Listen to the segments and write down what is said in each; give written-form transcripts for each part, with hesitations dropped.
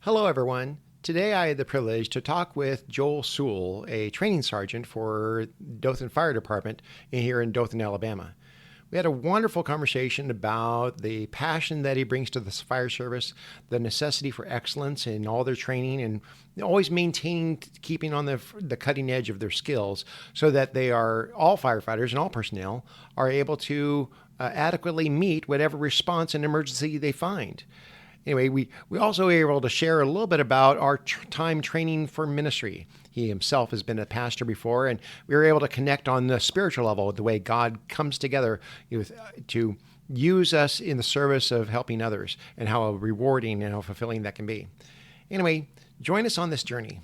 Hello, everyone. Today I had the privilege to talk with Joel Sewell, a training sergeant for Dothan Fire Department here in Dothan, Alabama. We had a wonderful conversation about the passion that he brings to the fire service, the necessity for excellence in all their training, and always maintaining, keeping on the cutting edge of their skills so that they are, all firefighters and all personnel, are able to adequately meet whatever response and emergency they find. Anyway, we also were able to share a little bit about our time training for ministry. He himself has been a pastor before, and we were able to connect on the spiritual level, the way God comes together to use us in the service of helping others, and how rewarding and how fulfilling that can be. Anyway, join us on this journey.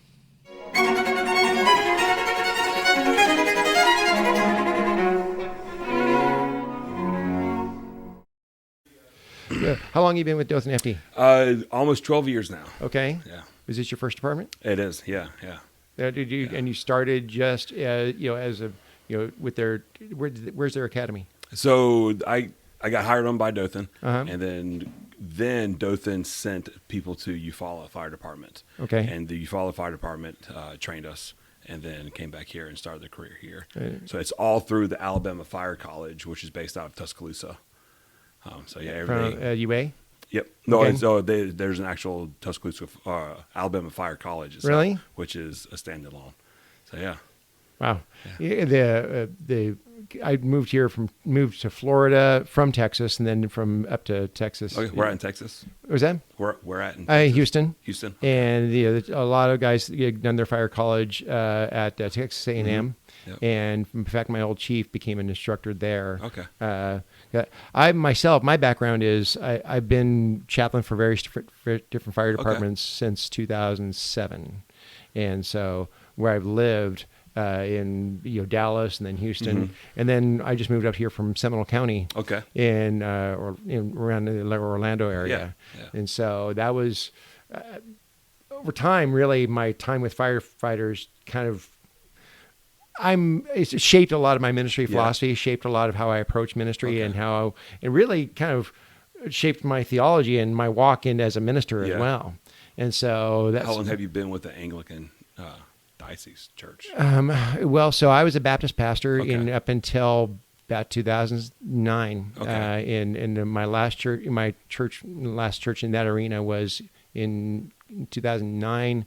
How long have you been with Dothan FD? Almost 12 years now. Okay. Yeah. Was this your first department? It is. Yeah. Did you? Yeah. And you started just as a with their where's their academy? So I got hired on by Dothan, Uh-huh. and then Dothan sent people to Eufaula Fire Department. Okay. And the Eufaula Fire Department trained us, and then came back here and started their career here. So it's all through the Alabama Fire College, which is based out of Tuscaloosa. So yeah, everybody. From UA. Yep. No, Okay. so there's an actual Tuscaloosa Alabama Fire College itself, Really? which is a standalone. So yeah. Wow. Yeah, I moved to Florida from Texas, and then up to Texas. Okay, we're at in Texas. Was that? We're at in Texas. Houston. Houston. And a lot of guys done their fire college at Texas A&M. Mm-hmm. Yep. And in fact, my old chief became an instructor there. Okay. My background is I've been chaplain for various different fire departments since 2007. And so where I've lived in Dallas and then Houston, and then I just moved up here from Seminole County, in around the Orlando area, Yeah. And so that was over time. Really, my time with firefighters it's shaped a lot of my ministry philosophy, shaped a lot of how I approach ministry, and how it really kind of shaped my theology and my walk in as a minister as well. And so that's. How long have you been with the Anglican Diocese Church? So I was a Baptist pastor up until about 2009. In my last church, last church in that arena was in 2009.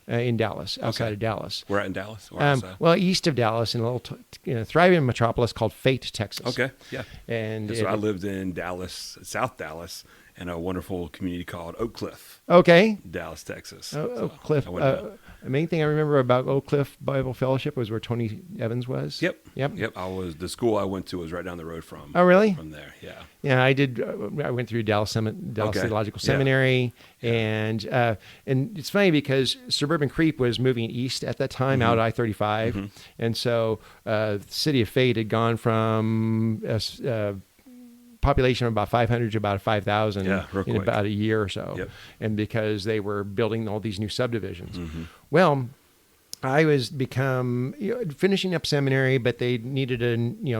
In Dallas, outside of Dallas. We're at in Dallas? Well, east of Dallas, in a little thriving metropolis called Fate, Texas. Okay, yeah. And so I lived in Dallas, South Dallas, in a wonderful community called Oak Cliff. Okay. Dallas, Texas. Oak Cliff. The main thing I remember about Oak Cliff Bible Fellowship was where Tony Evans was. Yep. The school I went to was right down the road from. Oh, really? From there, yeah. Yeah, I did. I went through Dallas Theological Seminary, and it's funny because Suburban Creep was moving east at that time, out I-35, and so the city of Fate had gone from population of about 500 to about 5,000 in about a year or so, and because they were building all these new subdivisions. Well, I was finishing up seminary, but they needed a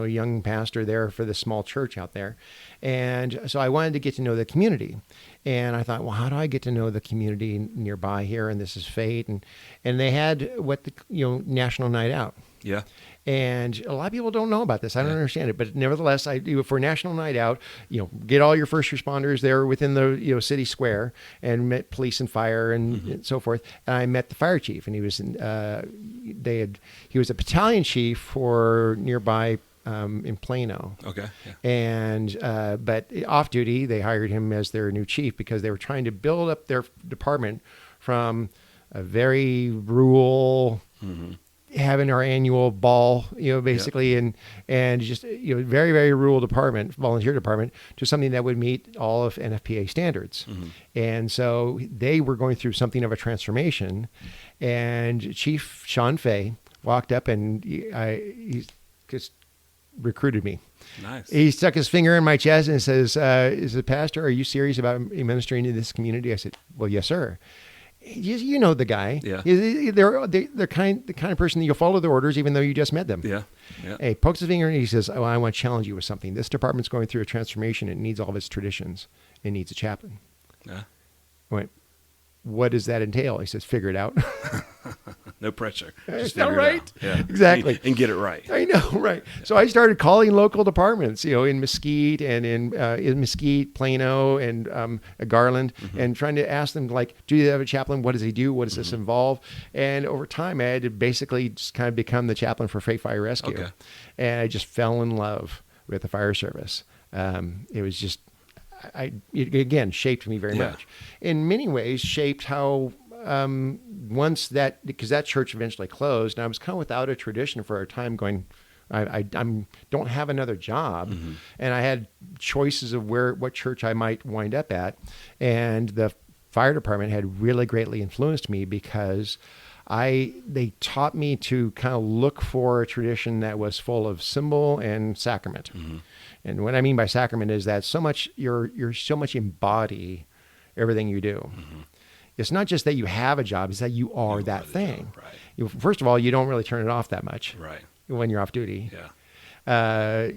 young pastor there for the small church out there, and so I wanted to get to know the community, and I thought, well, how do I get to know the community nearby here? And this is Fate, and they had National Night Out. Yeah. And a lot of people don't know about this. I don't understand it, but nevertheless, I do for National Night Out. Get all your first responders there within the city square, and met police and fire and so forth. And I met the fire chief, and he was he was a battalion chief for nearby in Plano. Okay. Yeah. And but off duty, they hired him as their new chief because they were trying to build up their department from a very rural. Having our annual ball, basically, and just very, very rural department, volunteer department, to something that would meet all of NFPA standards. And so they were going through something of a transformation, and Chief Sean Fay walked up and he just recruited me. Nice. He stuck his finger in my chest and says, "Is the pastor? Are you serious about ministering to this community?" I said, "Well, yes, sir." You know the guy. Yeah. They're the kind of person that you'll follow their orders even though you just met them. Yeah. Hey, pokes his finger and he says, I want to challenge you with something. This department's going through a transformation. It needs all of its traditions. It needs a chaplain. Yeah. I went, what does that entail? He says, figure it out. No pressure. Just All figure right. it out. Yeah. Exactly. And get it right. I know, right? So I started calling local departments, in Mesquite and in Mesquite, Plano, and Garland, and trying to ask them, like, do you have a chaplain? What does he do? What does this involve? And over time, I had to basically just kind of become the chaplain for Faith Fire Rescue. Okay. And I just fell in love with the fire service. It was just, it again, shaped me very much. In many ways, shaped how, because that church eventually closed, and I was kind of without a tradition for a time going, I don't have another job. And I had choices of what church I might wind up at. And the fire department had really greatly influenced me because they taught me to kind of look for a tradition that was full of symbol and sacrament. And what I mean by sacrament is that you're so much embody everything you do. It's not just that you have a job; it's that you are that thing. Job, right. First of all, you don't really turn it off that much, Right. when you're off duty. Yeah.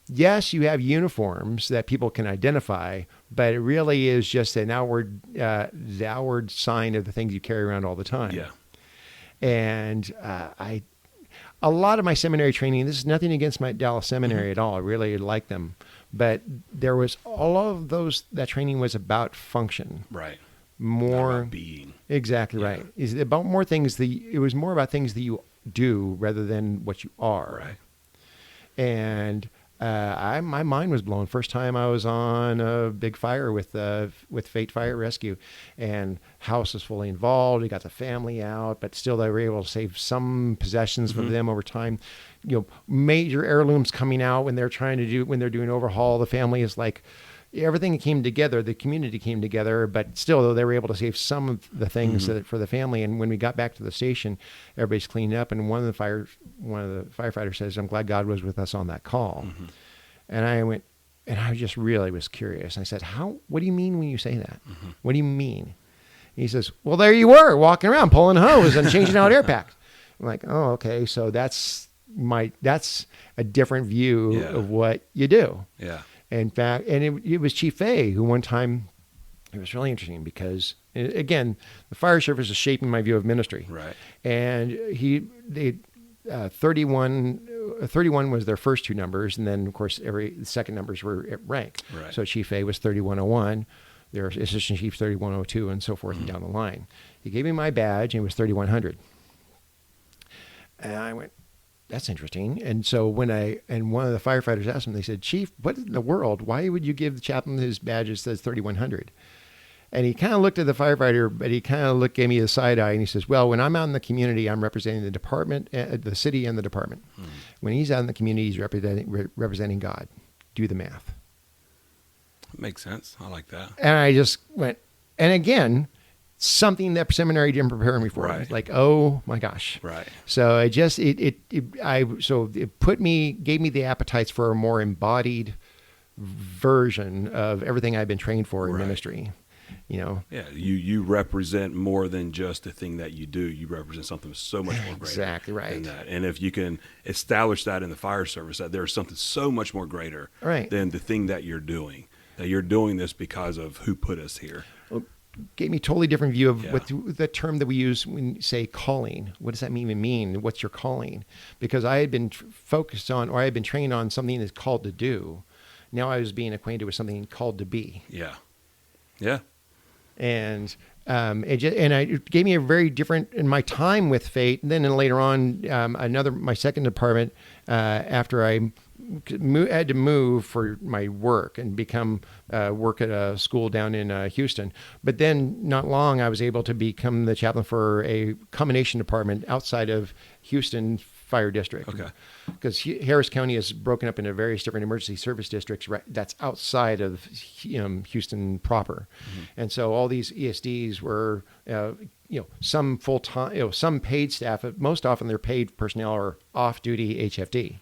Yes, you have uniforms that people can identify, but it really is just the outward sign of the things you carry around all the time. Yeah. And a lot of my seminary training, this is nothing against my Dallas Seminary at all. I really like them. But there was all of that training was about function. Right. More Not about being. Exactly right. Is about more things it was more about things that you do rather than what you are. Right. And my mind was blown. First time I was on a big fire with Faith Fire Rescue, and house was fully involved. We got the family out, but still they were able to save some possessions for them over time. Major heirlooms coming out when they're doing overhaul. The family is like, everything came together. The community came together, but still, though, they were able to save some of the things for the family. And when we got back to the station, everybody's cleaned up. And one of the firefighters says, "I'm glad God was with us on that call." And I went, and I just really was curious. I said, what do you mean when you say that? What do you mean? And he says, "Well, there you were walking around pulling hose and changing out air packs." I'm like, "Oh, okay. So that's a different view of what you do." Yeah. In fact, and it was Chief Fay who one time, it was really interesting because, again, the fire service is shaping my view of ministry. Right. And 31 was their first two numbers. And then, of course, the second numbers were at rank. Right. So Chief Fay was 3101, their assistant chief 3102, and so forth and down the line. He gave me my badge, and it was 3100. And I went, "That's interesting." And so one of the firefighters asked him, they said, "Chief, what in the world? Why would you give the chaplain his badge that says 3100? And he kind of looked at the firefighter, but he kind of gave me a side eye, and he says, "Well, when I'm out in the community, I'm representing the department, the city and the department. When he's out in the community, he's representing God. Do the math." Makes sense. I like that. And I just went, and again, something that seminary didn't prepare me for. Right. Like, oh my gosh. Right. So it gave me the appetites for a more embodied version of everything I've been trained for in ministry. Yeah, you represent more than just the thing that you do. You represent something so much more greater. Exactly right. Than that. And if you can establish that in the fire service, that there's something so much more greater than the thing that you're doing. That you're doing this because of who put us here. Gave me a totally different view of what the term that we use when you say calling. What does that even mean? What's your calling? Because I had been focused on, or I had been trained on something that's called to do. Now I was being acquainted with something called to be. Yeah. Yeah. And it gave me a very different, in my time with Fate. And then later on, my second department, after I had to move for my work and work at a school down in Houston. But then not long, I was able to become the chaplain for a combination department outside of Houston Fire District. Okay. Because Harris County is broken up into various different emergency service districts that's outside of Houston proper. And so all these ESDs were, some full-time, some paid staff. Most often their paid personnel are off-duty HFD.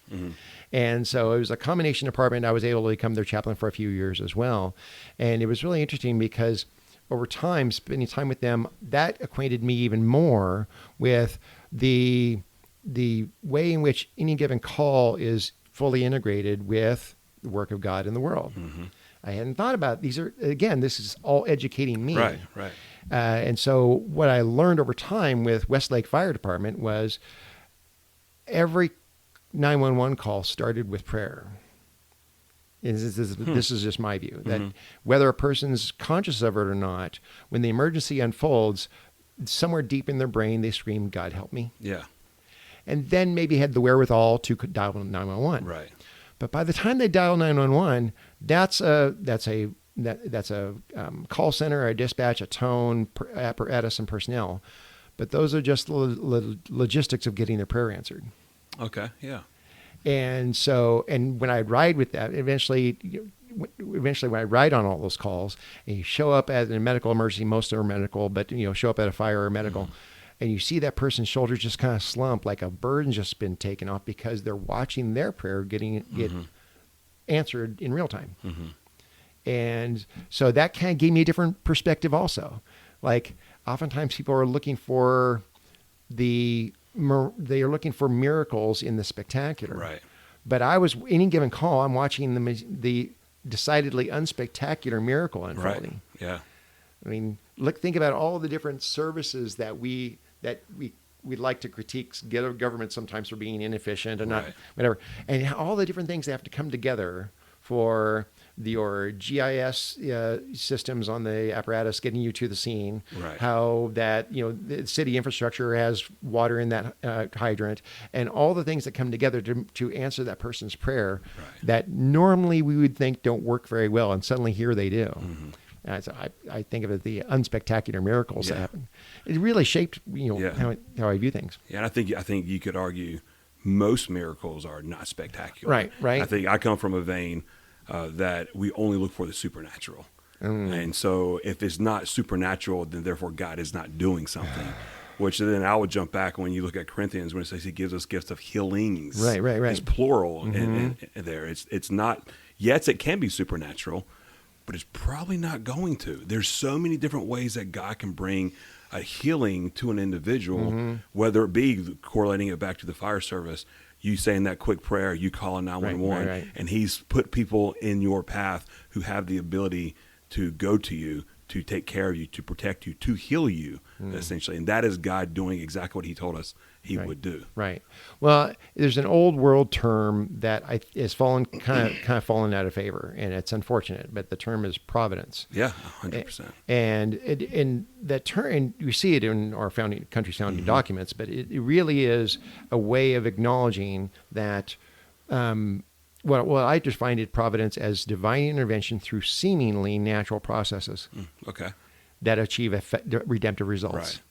And so it was a combination department. I was able to become their chaplain for a few years as well. And it was really interesting because over time, spending time with them, that acquainted me even more with the way in which any given call is fully integrated with the work of God in the world. I hadn't thought about. This is all educating me. Right. And so what I learned over time with Westlake Fire Department was every 911 call started with prayer. And this is just my view, that whether a person's conscious of it or not, when the emergency unfolds, somewhere deep in their brain, they scream, "God help me." Yeah. And then maybe had the wherewithal to dial 911. Right. But by the time they dial 911, that's a call center, a dispatch, a tone, apparatus, and personnel. But those are just logistics of getting their prayer answered. Okay. Yeah. And so, and when I ride with that, eventually when I ride on all those calls, and you show up at a medical emergency, most are medical, but show up at a fire or medical, and you see that person's shoulders just kind of slump, like a burden's just been taken off because they're watching their prayer get answered in real time. And so that kind of gave me a different perspective also. Like oftentimes people are looking for they are looking for miracles in the spectacular. Right. But any given call, I'm watching the decidedly unspectacular miracle unfolding. Right. Yeah. I mean, think about all the different services that we'd like to critique government sometimes for being inefficient and not whatever, and all the different things that have to come together for your GIS systems on the apparatus getting you to the scene. Right. How that the city infrastructure has water in that hydrant, and all the things that come together to answer that person's prayer that normally we would think don't work very well, and suddenly here they do. So I think of it the unspectacular miracles that happen. It really shaped how I view things. Yeah, and I think you could argue most miracles are not spectacular. Right. I think I come from a vein that we only look for the supernatural. And so if it's not supernatural, then therefore God is not doing something. Which then I would jump back when you look at Corinthians when it says he gives us gifts of healings. Right. It's plural and there. It's not, yes, it can be supernatural, but it's probably not going to. There's so many different ways that God can bring a healing to an individual, whether it be correlating it back to the fire service, you saying that quick prayer, you calling 911, and he's put people in your path who have the ability to go to you, to take care of you, to protect you, to heal you, essentially. And that is God doing exactly what he told us he would do. Right. Well, there's an old world term that is kind of fallen out of favor, and it's unfortunate, but the term is providence. Yeah, 100%. And that term, and you see it in our country's founding documents, but it really is a way of acknowledging that well, I just find it providence as divine intervention through seemingly natural processes that achieve redemptive results. Right.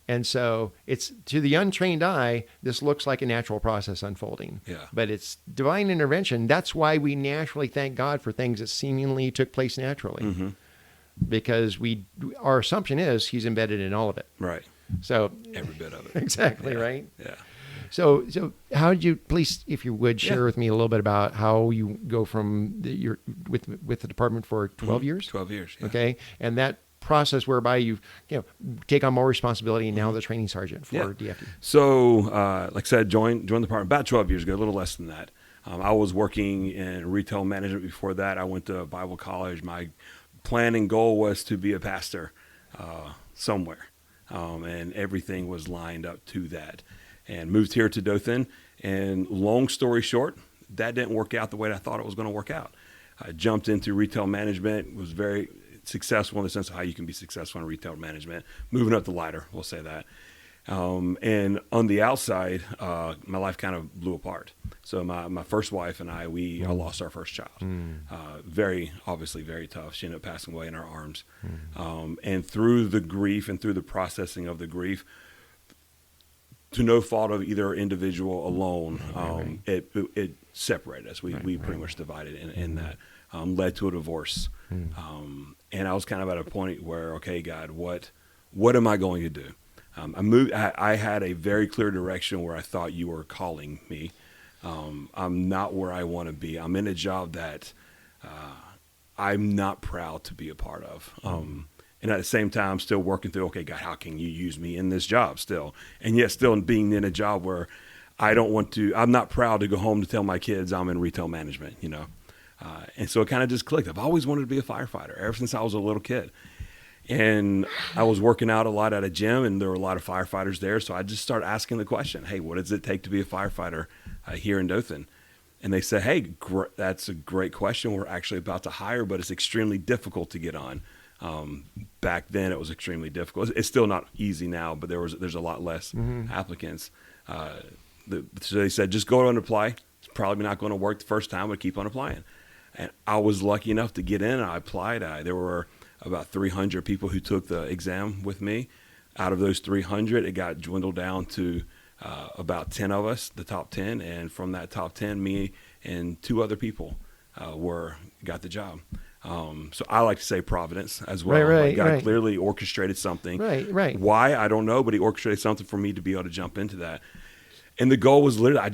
And so it's, to the untrained eye, this looks like a natural process unfolding. Yeah. But it's divine intervention. That's why we naturally thank God for things that seemingly took place naturally. Because our assumption is he's embedded in all of it. Right. So every bit of it. Exactly, right? Yeah. So how did you, please, if you would, share with me a little bit about how you go from with the department for 12 years? 12 years, yeah. Okay. And that process whereby you take on more responsibility and now the training sergeant for DFD. So, like I said, joined the department about 12 years ago, a little less than that. I was working in retail management before that. I went to Bible college. My plan and goal was to be a pastor somewhere, and everything was lined up to that. And moved here to Dothan, and long story short, that didn't work out the way that I thought it was going to work out. I jumped into retail management, was very successful in the sense of how you can be successful in retail management, moving up the ladder, we'll say that. And on the outside, my life kind of blew apart. So my first wife and I, we lost our first child. Obviously very tough. She ended up passing away in our arms. And through the grief and through the processing of the grief, to no fault of either individual alone, it separated us. We pretty much divided in that, led to a divorce. And I was kind of at a point where, okay, God, what am I going to do? I had a very clear direction where I thought you were calling me. I'm not where I want to be. I'm in a job that I'm not proud to be a part of. And at the same time, I'm still working through, okay, God, how can you use me in this job still? And yet still being in a job where I'm not proud to go home to tell my kids I'm in retail management, And so it kind of just clicked. I've always wanted to be a firefighter ever since I was a little kid. And I was working out a lot at a gym, and there were a lot of firefighters there. So I just started asking the question, hey, what does it take to be a firefighter here in Dothan? And they said, hey, that's a great question. We're actually about to hire, but it's extremely difficult to get on. Back then, it was extremely difficult. It's still not easy now, but there's a lot less applicants. So they said, just go and apply. It's probably not going to work the first time, but keep on applying. And I was lucky enough to get in, and I applied. There were about 300 people who took the exam with me. Out of those 300, it got dwindled down to about 10 of us, the top 10. And from that top 10, me and 2 other people got the job. So I like to say providence as well. Right, God clearly orchestrated something. Right. Why? I don't know, but he orchestrated something for me to be able to jump into that. And the goal was literally,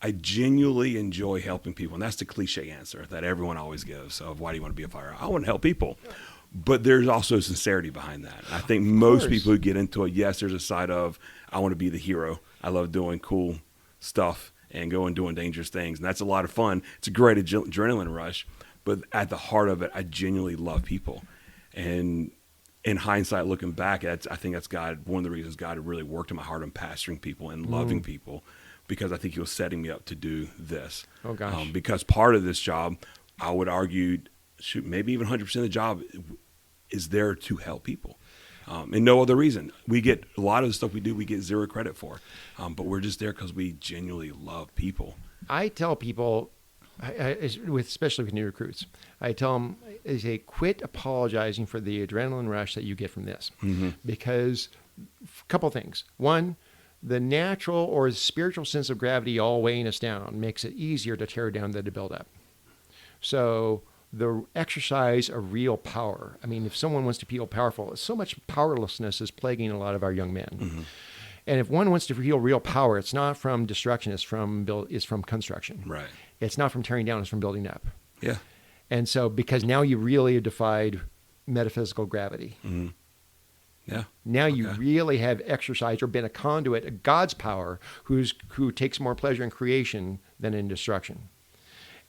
I genuinely enjoy helping people. And that's the cliche answer that everyone always gives of why do you want to be a firefighter? I want to help people. But there's also sincerity behind that. I think most people who get into it, yes, there's a side of, I want to be the hero. I love doing cool stuff and doing dangerous things. And that's a lot of fun. It's a great adrenaline rush. But at the heart of it, I genuinely love people. And in hindsight, looking back, I think that's one of the reasons God had really worked in my heart on pastoring people and loving people, because I think he was setting me up to do this. Oh, gosh. Because part of this job, I would argue, maybe even 100% of the job is there to help people. And no other reason. We get a lot of the stuff we do, we get zero credit for. But we're just there because we genuinely love people. I tell people, especially with new recruits, I tell them, I say, quit apologizing for the adrenaline rush that you get from this. Because a couple things. One, the natural or spiritual sense of gravity all weighing us down makes it easier to tear down than to build up. So the exercise of real power. I mean, if someone wants to feel powerful, so much powerlessness is plaguing a lot of our young men. And if one wants to feel real power, it's not from destruction, it's from construction. Right. It's not from tearing down, it's from building up. Yeah. And so, because now you really have defied metaphysical gravity. Yeah. Now you really have exercised or been a conduit of God's power, who takes more pleasure in creation than in destruction.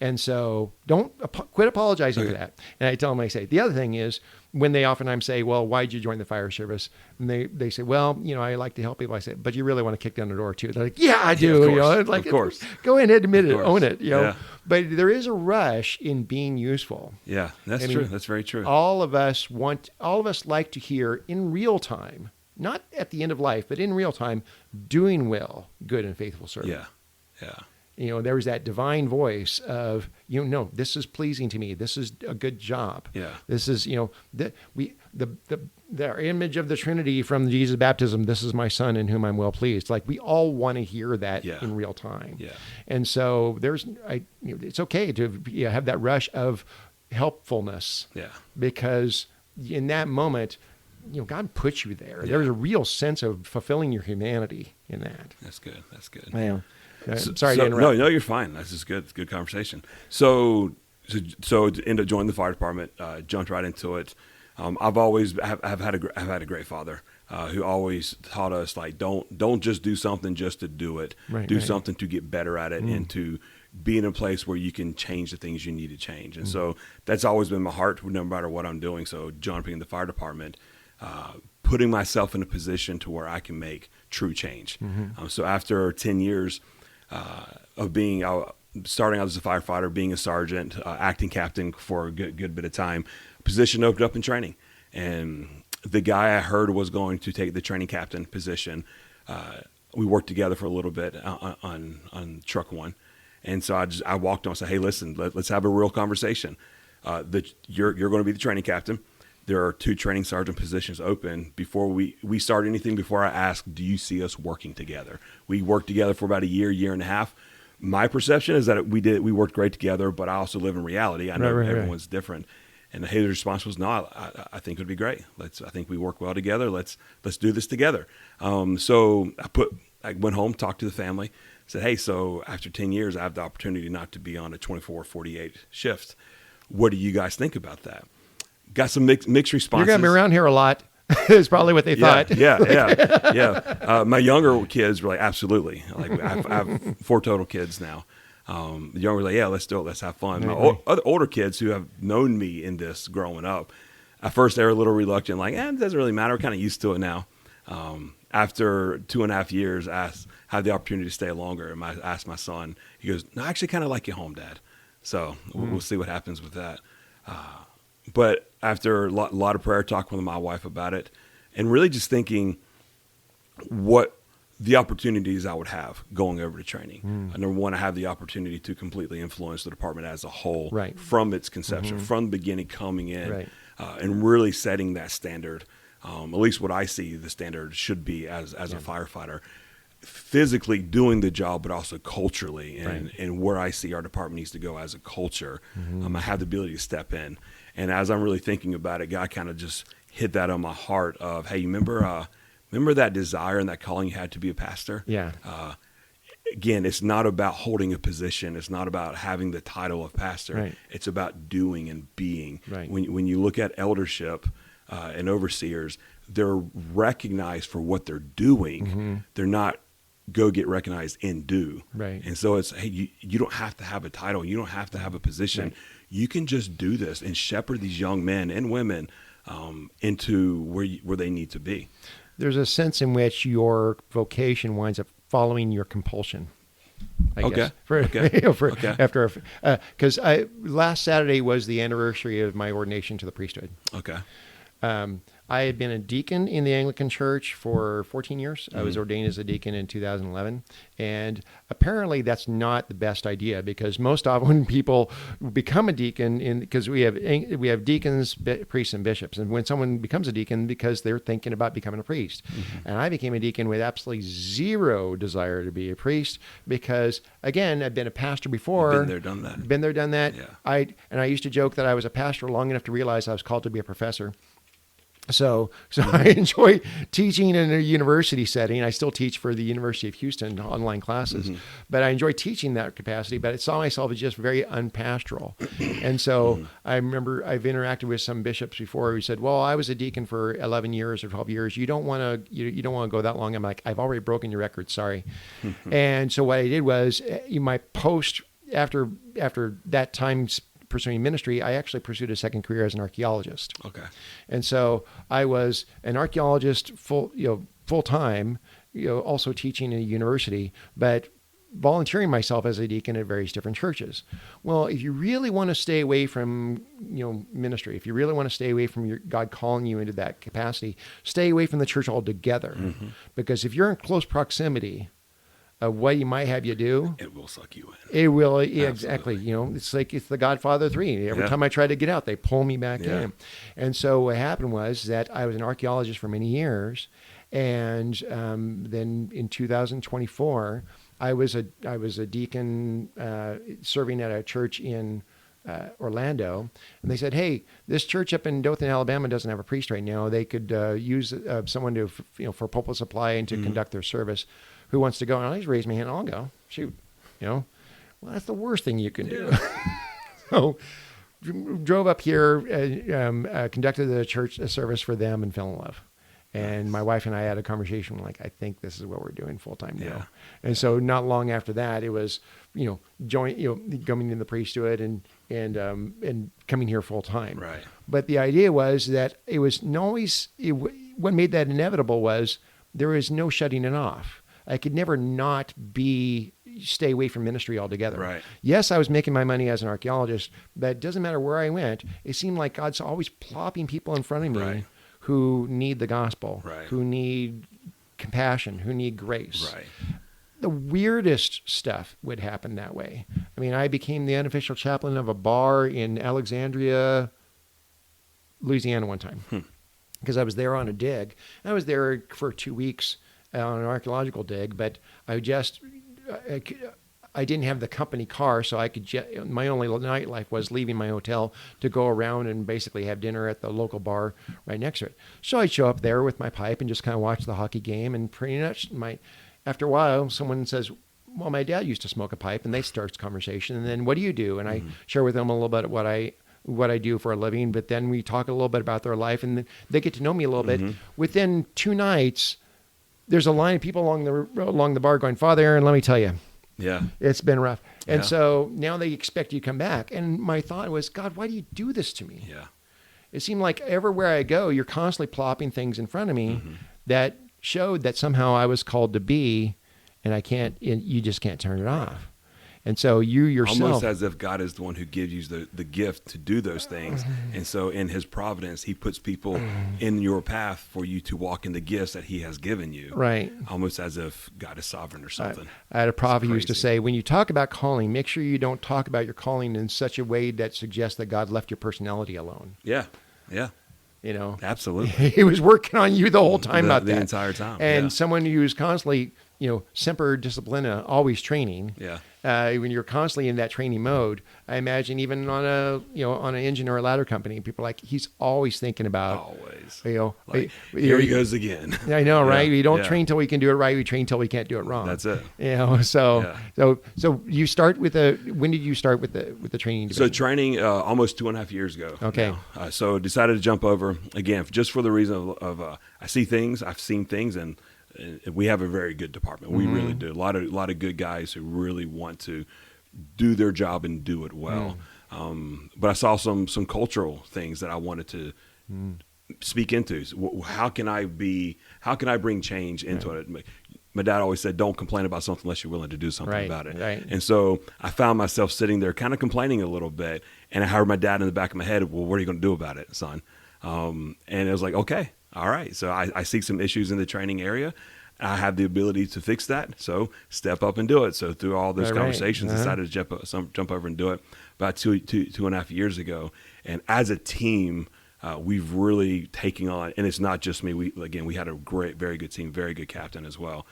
And so don't quit apologizing for that. And I tell them, I say, the other thing is, when they oftentimes say, well, why'd you join the fire service? And they say, well, I like to help people. I say, but you really want to kick down the door too. They're like, yeah, I do. Of course. Go ahead, admit it, own it. Yeah. But there is a rush in being useful. Yeah, that's true. That's very true. All of us like to hear in real time, not at the end of life, but in real time, doing well, good and faithful service. Yeah. There was that divine voice of, this is pleasing to me. This is a good job. Yeah. This is, the image of the Trinity from Jesus' baptism. This is my son in whom I'm well pleased. Like, we all want to hear that in real time. Yeah. And so it's okay to have that rush of helpfulness. Yeah. Because in that moment, God puts you there. Yeah. There's a real sense of fulfilling your humanity in that. That's good. Yeah. Sorry to interrupt. No, you're fine. That's just good. It's good conversation. So to end up joining the fire department, jumped right into it. I've had a great father who always taught us, like, don't just do something just to do it. Do something to get better at it and to be in a place where you can change the things you need to change. And so that's always been my heart, no matter what I'm doing. So jumping in the fire department, putting myself in a position to where I can make true change. So after 10 years of being starting out as a firefighter, being a sergeant, acting captain for a good bit of time, position opened up in training. And the guy I heard was going to take the training captain position. We worked together for a little bit on truck one. And so I walked on and said, hey, listen, let's have a real conversation. You're going to be the training captain. There are 2 training sergeant positions open. Before we start anything, before I ask, do you see us working together? We worked together for about a year and a half. My perception is that we worked great together, but I also live in reality. I know everyone's different. And his response was, no, I think it would be great. I think we work well together. Let's do this together. So I went home, talked to the family, said, hey, so after 10 years, I have the opportunity not to be on a 24-48 shift. What do you guys think about that? Got some mixed responses. You're going to be around here a lot. Is probably what they thought. Yeah. My younger kids were like, absolutely. Like, I have 4 total kids now. The younger were like, yeah, let's do it. Let's have fun. My Right. other older kids who have known me in this growing up, at first they were a little reluctant, like, it doesn't really matter. We're kind of used to it now. After 2.5 years, I had the opportunity to stay longer. And I asked my son, he goes, no, I actually kind of like you home, Dad. So we'll see what happens with that. But after a lot of prayer, talking with my wife about it, and really just thinking what the opportunities I would have going over to training. Number one, I have the opportunity to completely influence the department as a whole, Right. from its conception, from the beginning, coming in, Right. and really setting that standard. At least what I see the standard should be as a firefighter, physically doing the job, but also culturally, and where I see our department needs to go as a culture. I have the ability to step in. And as I'm really thinking about it, God kind of just hit that on my heart of, hey, you remember that desire and that calling you had to be a pastor? Yeah. Again, it's not about holding a position. It's not about having the title of pastor. Right. It's about doing and being. Right. When you look at eldership and overseers, they're recognized for what they're doing. They're not go get recognized and do. Right. And so it's, hey, you don't have to have a title. You don't have to have a position. Right. You can just do this and shepherd these young men and women into where they need to be. There's a sense in which your vocation winds up following your compulsion. I guess. After, because last Saturday was the anniversary of my ordination to the priesthood. Okay. I had been a deacon in the Anglican Church for 14 years. I was ordained as a deacon in 2011. And apparently that's not the best idea, because most often when people become a deacon, because we have deacons, priests, and bishops. And when someone becomes a deacon, because they're thinking about becoming a priest. And I became a deacon with absolutely zero desire to be a priest, because, again, I've been a pastor before. Been there, done that. Been there, done that. Yeah. I used to joke that I was a pastor long enough to realize I was called to be a professor. So I enjoy teaching in a university setting. I still teach for the University of Houston online classes, but I enjoy teaching that capacity. But I saw myself as just very unpastoral. And so I remember I've interacted with some bishops before who said, well, I was a deacon for 11 years or 12 years. You don't want to go that long. I'm like, I've already broken your record. Sorry. And so what I did was, my post after that time pursuing ministry, I actually pursued a second career as an archaeologist. Okay. And so I was an archaeologist full time, also teaching in a university, but volunteering myself as a deacon at various different churches. Well, if you really want to stay away from, ministry, if you really want to stay away from God calling you into that capacity, stay away from the church altogether. Because if you're in close proximity, what he might have you do, it will suck you in. It will, exactly. It's like it's the Godfather 3. Every time I try to get out, they pull me back in. And so what happened was that I was an archaeologist for many years, and then in 2024, I was a deacon serving at a church in Orlando, and they said, "Hey, this church up in Dothan, Alabama, doesn't have a priest right now. They could use someone to, for pulpit supply and to conduct their service. Who wants to go?" And I just raised my hand. I'll go. Shoot, well, that's the worst thing you can do. So, drove up here, conducted the church service for them, and fell in love. And my wife and I had a conversation like, I think this is what we're doing full time now. Yeah. And so, not long after that, it was, coming in the priesthood and coming here full time. Right. But the idea was that it was always what made that inevitable was there is no shutting it off. I could never not stay away from ministry altogether. Right. Yes, I was making my money as an archaeologist, but it doesn't matter where I went. It seemed like God's always plopping people in front of me who need the gospel, who need compassion, who need grace. Right. The weirdest stuff would happen that way. I mean, I became the unofficial chaplain of a bar in Alexandria, Louisiana one time because I was there on a dig. I was there for 2 weeks on an archaeological dig, but I didn't have the company car, so I could my only nightlife was leaving my hotel to go around and basically have dinner at the local bar right next to it. So I'd show up there with my pipe and just kind of watch the hockey game, and pretty much after a while, someone says, well, my dad used to smoke a pipe, and they start conversation, and then what do you do? And I share with them a little bit what I do for a living, but then we talk a little bit about their life, and they get to know me a little bit. Within 2 nights, there's a line of people along the bar going, Father Aaron, let me tell you, Yeah. It's been rough. And Yeah. so now they expect you to come back. And my thought was, God, why do you do this to me? Yeah. It seemed like everywhere I go, you're constantly plopping things in front of me that showed that somehow I was called to be, and you just can't turn it off. And so you yourself, Almost as if God is the one who gives you the gift to do those things. And so in his providence, he puts people in your path for you to walk in the gifts that he has given you. right? Almost as if God is sovereign or something. I had a prophet who used to crazy. say, when you talk about calling, make sure you don't talk about your calling in such a way that suggests that God left your personality alone. Yeah. Yeah. You know, Absolutely. he was working on you the whole time about the that. entire time. And Yeah. someone who's constantly, semper disciplina, always training. Yeah. When you're constantly in that training mode, I imagine even on an engine or a ladder company, people are like, he's always thinking about, Always. like, Here he goes again. I know, right? Yeah, We don't yeah. train till we can do it right. We train till we can't do it wrong. That's it. So you start with when did you start with the training So division? training almost 2.5 years ago. Okay. now. So decided to jump over again, just for the reason of I see things, I've seen things, and we have a very good department. We really do. A lot of good guys who really want to do their job and do it well. But I saw some cultural things that I wanted to speak into. So how can I bring change into it? My dad always said, don't complain about something unless you're willing to do something Right, about it. right. And so I found myself sitting there kind of complaining a little bit. And I heard my dad in the back of my head, well, what are you going to do about it, son? And it was like, okay, all right. So I see some issues in the training area. I have the ability to fix that. So step up and do it. So through all those Right, right. conversations, decided to jump over and do it about two and a half years ago. And as a team, we've really taken on, and it's not just me. We had a very good team, very good captain as well,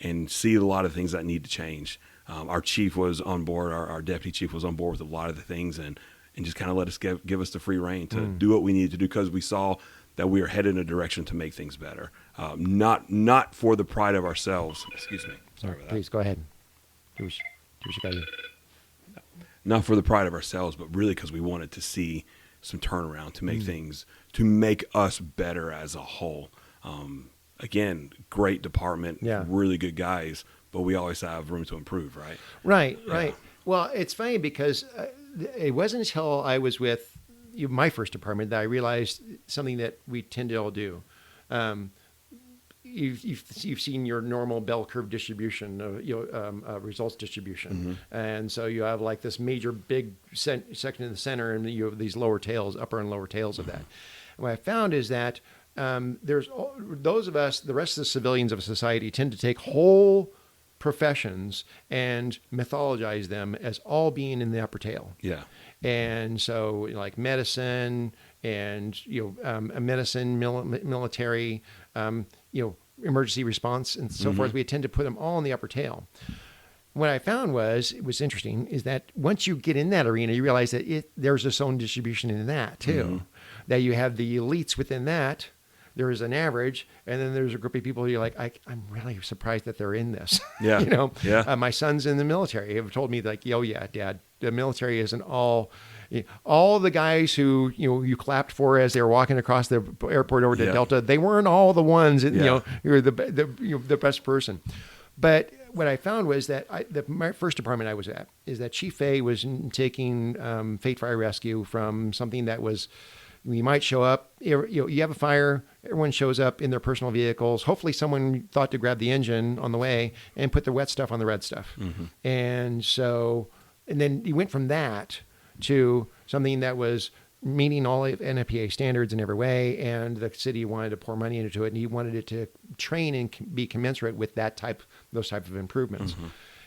and see a lot of things that need to change. Our chief was on board. Our deputy chief was on board with a lot of the things, and just kind of let us give us the free reign to do what we needed to do, because we saw that we are headed in a direction to make things better. Not for the pride of ourselves. Excuse me. Sorry about that. Please go ahead. Do what you got to do. Not for the pride of ourselves, but really because we wanted to see some turnaround to make things, to make us better as a whole. Again, great department, Yeah. really good guys, but we always have room to improve, right? Right. Well, it's funny because it wasn't until I was with my first department that I realized something that we tend to all do. You've seen your normal bell curve distribution, results distribution, and so you have like this major big section in the center, and you have these lower tails, upper and lower tails of that. And what I found is that there's those of us, the rest of the civilians of society, tend to take whole professions and mythologize them as all being in the upper tail. Yeah. And so like medicine and, medicine, military, emergency response and so forth, we tend to put them all in the upper tail. What I found was interesting is that once you get in that arena, you realize that there's its own distribution in that too, that you have the elites within that. There is an average, and then there's a group of people who you're like, I'm really surprised that they're in this. Yeah. Yeah. My son's in the military. Have told me like, oh yeah, Dad, the military isn't all the guys who you clapped for as they were walking across the airport over to Delta. They weren't all the ones that who were the best person. But what I found was that my first department I was at is that Chief Fay was taking Fate Fire Rescue from something that was. You might show up, you have a fire, everyone shows up in their personal vehicles. Hopefully someone thought to grab the engine on the way and put the wet stuff on the red stuff. And then you went from that to something that was meeting all of NFPA standards in every way, and the city wanted to pour money into it, and he wanted it to train and be commensurate with those type of improvements.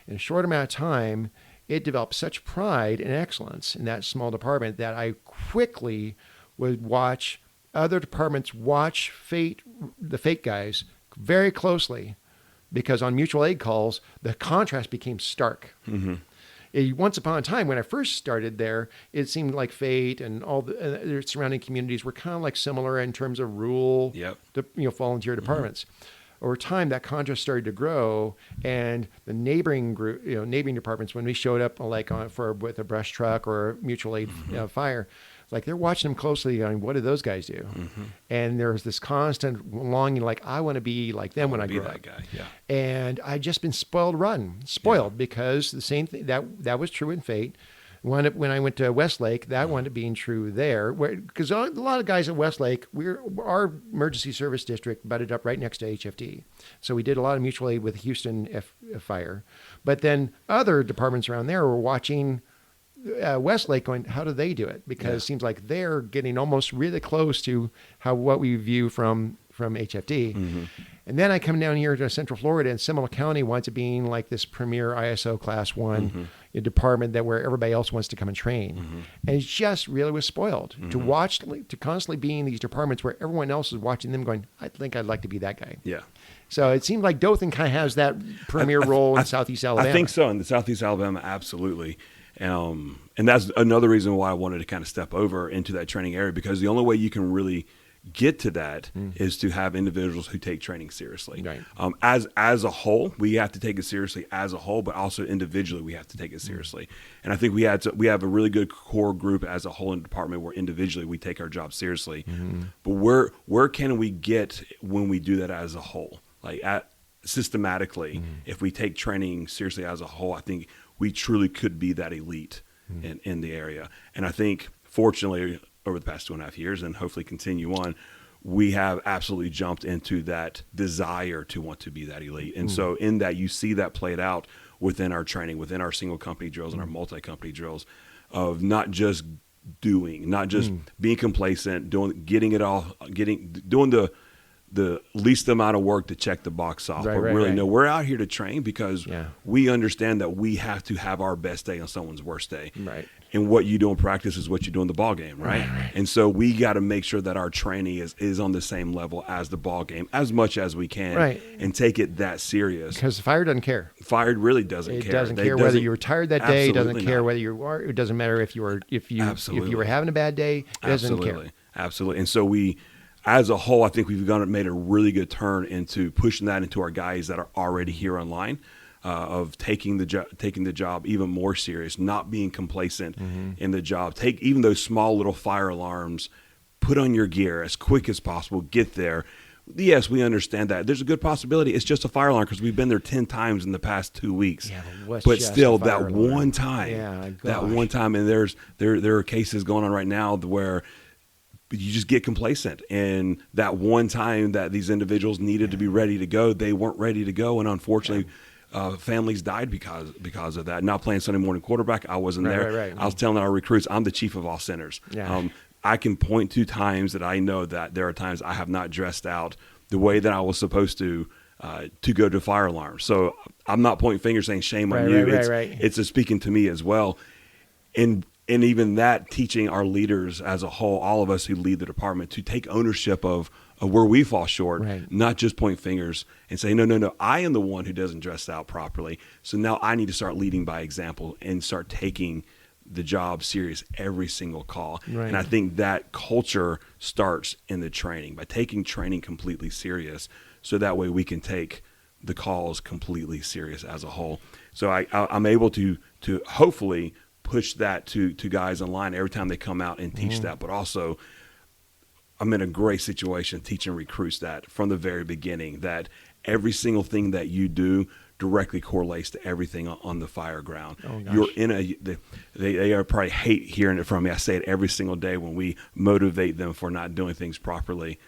In a short amount of time, it developed such pride and excellence in that small department that I quickly would watch other departments watch the Fate guys very closely, because on mutual aid calls, the contrast became stark. Once upon a time, when I first started there, it seemed like Fate and all the surrounding communities were kind of like similar in terms of rural, volunteer departments. Over time, that contrast started to grow, and the neighboring neighboring departments, when we showed up with a brush truck or a mutual aid fire, like they're watching them closely going, what do those guys do? And there's this constant longing, like, I want to be like them when I grow up. Guy. Yeah. And I just been spoiled because the same thing that was true in Fate. When I went to Westlake, that wound up being true there, because a lot of guys at Westlake, our emergency service district butted up right next to HFD, so we did a lot of mutual aid with Houston Fire. But then other departments around there were watching Westlake, going, how do they do it? Because it seems like they're getting almost really close to what we view from HFD. And then I come down here to Central Florida, and Seminole County winds up being like this premier ISO Class 1 department where everybody else wants to come and train. And it just really was spoiled to constantly be in these departments where everyone else is watching them going, I think I'd like to be that guy. Yeah. So it seemed like Dothan kind of has that premier role in Southeast Alabama. I think so. In the Southeast Alabama, absolutely. And that's another reason why I wanted to kind of step over into that training area, because the only way you can really get to that is to have individuals who take training seriously. Right. As a whole, we have to take it seriously as a whole, but also individually we have to take it seriously. And I think we have a really good core group as a whole in the department where individually we take our job seriously. But where can we get when we do that as a whole? Like systematically, if we take training seriously as a whole, I think we truly could be that elite in the area. And I think, fortunately, over the past 2.5 years, and hopefully continue on, we have absolutely jumped into that desire to want to be that elite. And so in that, you see that played out within our training, within our single company drills and our multi-company drills, of not just doing, not just being complacent, doing the least amount of work to check the box off. No, we're out here to train because we understand that we have to have our best day on someone's worst day. Right. And what you do in practice is what you do in the ball game, right? And so we got to make sure that our training is on the same level as the ball game as much as we can, and take it that serious. Because fire doesn't care. Fire really doesn't care. It doesn't care whether you were tired that day. It doesn't care whether you are. It doesn't matter if you were having a bad day. It doesn't care. Absolutely. And so we, as a whole, I think we've made a really good turn into pushing that into our guys that are already here online. Of taking the job even more serious, not being complacent in the job. Take even those small little fire alarms, put on your gear as quick as possible, get there. Yes, we understand that. There's a good possibility it's just a fire alarm because we've been there 10 times in the past 2 weeks. Yeah, but still, that one time, and there are cases going on right now where you just get complacent, and that one time that these individuals needed to be ready to go, they weren't ready to go, and unfortunately, families died because of that. Not playing Sunday morning quarterback, I wasn't there. Right. I was telling our recruits, I'm the chief of all centers. I can point to times that I know that there are times I have not dressed out the way that I was supposed to go to fire alarm. So I'm not pointing fingers saying shame on you. It's speaking to me as well. And even that, teaching our leaders as a whole, all of us who lead the department, to take ownership of where we fall short, not just point fingers and say, no, I am the one who doesn't dress out properly. So now I need to start leading by example and start taking the job serious every single call. And I think that culture starts in the training, by taking training completely serious, so that way we can take the calls completely serious as a whole. So I'm able to hopefully push that to guys online every time they come out and teach that, but also I'm in a great situation teaching recruits that from the very beginning, that every single thing that you do directly correlates to everything on the fire ground. You're in they are probably hate hearing it from me. I say it every single day when we motivate them for not doing things properly.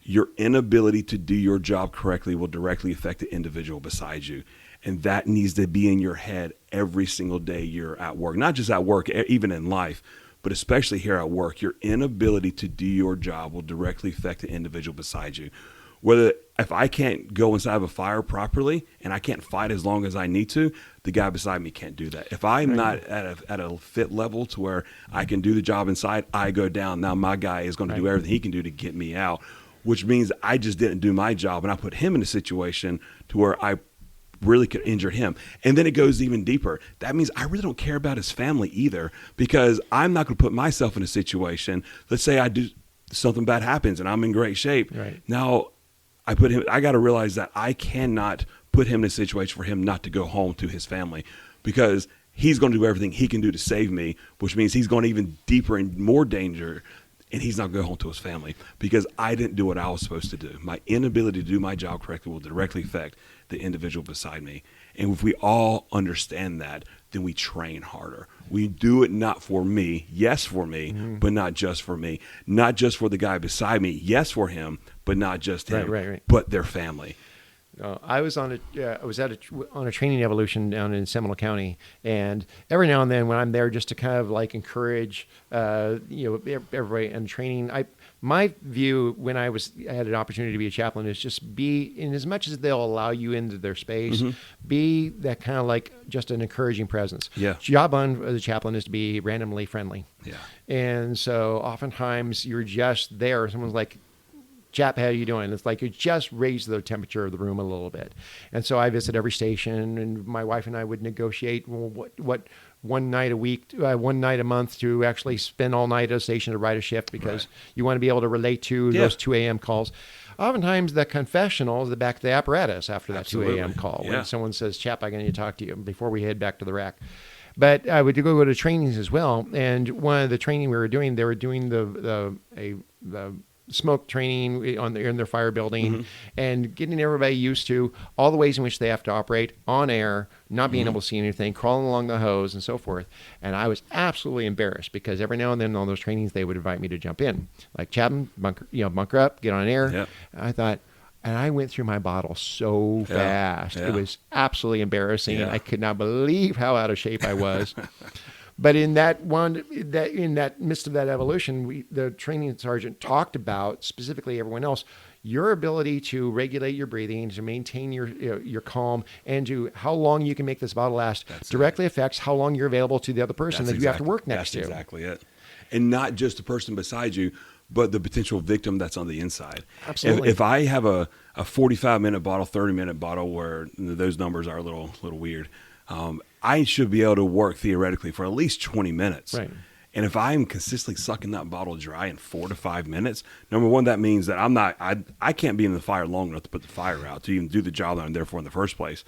Your inability to do your job correctly will directly affect the individual beside you. And that needs to be in your head every single day you're at work, not just at work, even in life, but especially here at work. Your inability to do your job will directly affect the individual beside you. If I can't go inside of a fire properly and I can't fight as long as I need to, the guy beside me can't do that. If I'm not at a fit level to where I can do the job inside, I go down. Now my guy is going to do everything he can do to get me out, which means I just didn't do my job, and I put him in a situation to where I really could injure him. And then it goes even deeper. That means I really don't care about his family either, because I'm not going to put myself in a situation. Let's say I do something bad happens and I'm in great shape. Now I got to realize that I cannot put him in a situation for him not to go home to his family, because he's going to do everything he can do to save me, which means he's going even deeper and more danger, and he's not going home to his family because I didn't do what I was supposed to do. My inability to do my job correctly will directly affect the individual beside me. And if we all understand that, then we train harder. We do it not for me, yes for me, but not just for me. Not just for the guy beside me, yes for him, but not just him, Right. but their family. I was on a training evolution down in Seminole County, and every now and then when I'm there, just to kind of like encourage, everybody in training. My view when I had an opportunity to be a chaplain is just be, in as much as they'll allow you into their space, be that kind of like just an encouraging presence. Yeah. Job on the chaplain is to be randomly friendly. Yeah. And so oftentimes you're just there. Someone's like, "Chap, how you doing?" It's like you just raise the temperature of the room a little bit. And so I visit every station, and my wife and I would negotiate what one night a week, one night a month to actually spend all night at a station to ride a shift, because you want to be able to relate to those 2 a.m. calls. Oftentimes the confessional is the back of the apparatus after that 2 a.m. call when someone says, "Chap, I need to talk to you," before we head back to the rack. But I would go to trainings as well. And one of the training we were doing, they were doing the smoke training in their fire building, and getting everybody used to all the ways in which they have to operate on air, not being able to see anything, crawling along the hose and so forth. And I was absolutely embarrassed because every now and then on those trainings, they would invite me to jump in, like, "Chapman, bunker up, get on air." Yep. I thought, and I went through my bottle so fast. Yeah. It was absolutely embarrassing. Yeah. I could not believe how out of shape I was. But in that midst of that evolution, the training sergeant talked about, specifically everyone else, your ability to regulate your breathing, to maintain your calm, and to how long you can make this bottle last directly affects how long you're available to the other person you have to work next to. That's exactly it. And not just the person beside you, but the potential victim that's on the inside. Absolutely. If I have a 45-minute bottle, 30-minute bottle, where those numbers are a little weird, I should be able to work theoretically for at least 20 minutes. Right. And if I'm consistently sucking that bottle dry in 4 to 5 minutes, number one, that means that I can't be in the fire long enough to put the fire out, to even do the job that I'm there for in the first place.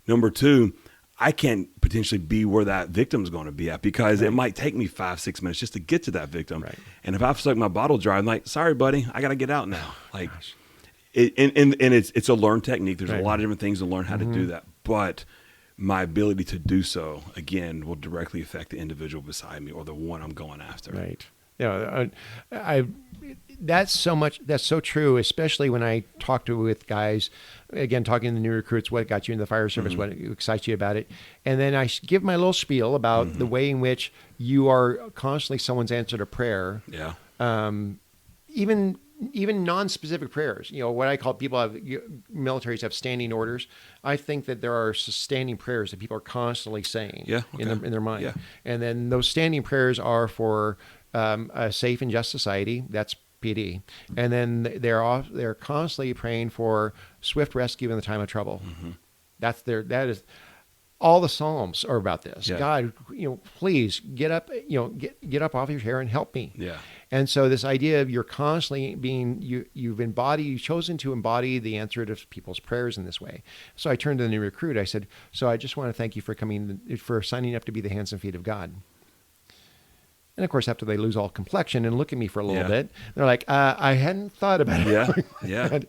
Number two, I can't potentially be where that victim's going to be at, because it might take me 5-6 minutes just to get to that victim. Right. And if I've sucked my bottle dry, I'm like, "Sorry, buddy, I got to get out now." Like, it's a learned technique. There's a lot of different things to learn how to do that, but my ability to do so, again, will directly affect the individual beside me or the one I'm going after. Right. That's so true, especially when I talk with guys, again, talking to the new recruits, what got you into the fire service, what excites you about it. And then I give my little spiel about the way in which you are constantly someone's answer to prayer. Yeah. Even non-specific prayers, what I call, militaries have standing orders. I think that there are standing prayers that people are constantly saying in their mind. Yeah. And then those standing prayers are for a safe and just society. That's PD. And then they're constantly praying for swift rescue in the time of trouble. That is all the Psalms are about this. Yeah. God, please get up, get up off your chair and help me. Yeah. And so this idea of you're constantly you've chosen to embody the answer to people's prayers in this way. So I turned to the new recruit. I said, "So I just want to thank you for signing up to be the hands and feet of God." And of course, after they lose all complexion and look at me for a little bit, they're like, "I hadn't thought about it." Yeah.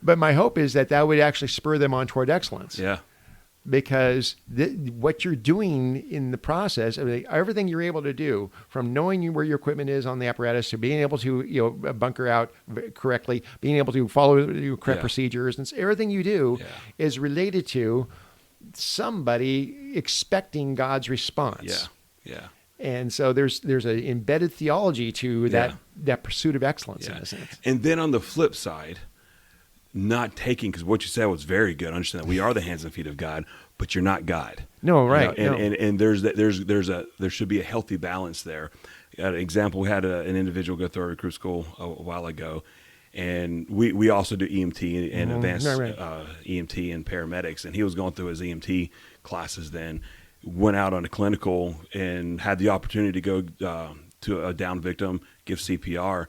But my hope is that would actually spur them on toward excellence. Yeah. Because what you're doing in the process, everything you're able to do, from knowing where your equipment is on the apparatus to being able to bunker out correctly, being able to follow the correct procedures, and everything you do is related to somebody expecting God's response. Yeah. And so there's an embedded theology to that pursuit of excellence in a sense. And then on the flip side, not taking, because what you said was very good. Understand that we are the hands and feet of God, but you're not God. No, right. And there should be a healthy balance there. An example: we had an individual go through our recruit school a while ago, and we also do EMT and advanced EMT and paramedics, and he was going through his EMT classes. Then went out on a clinical and had the opportunity to go to a down victim, give CPR,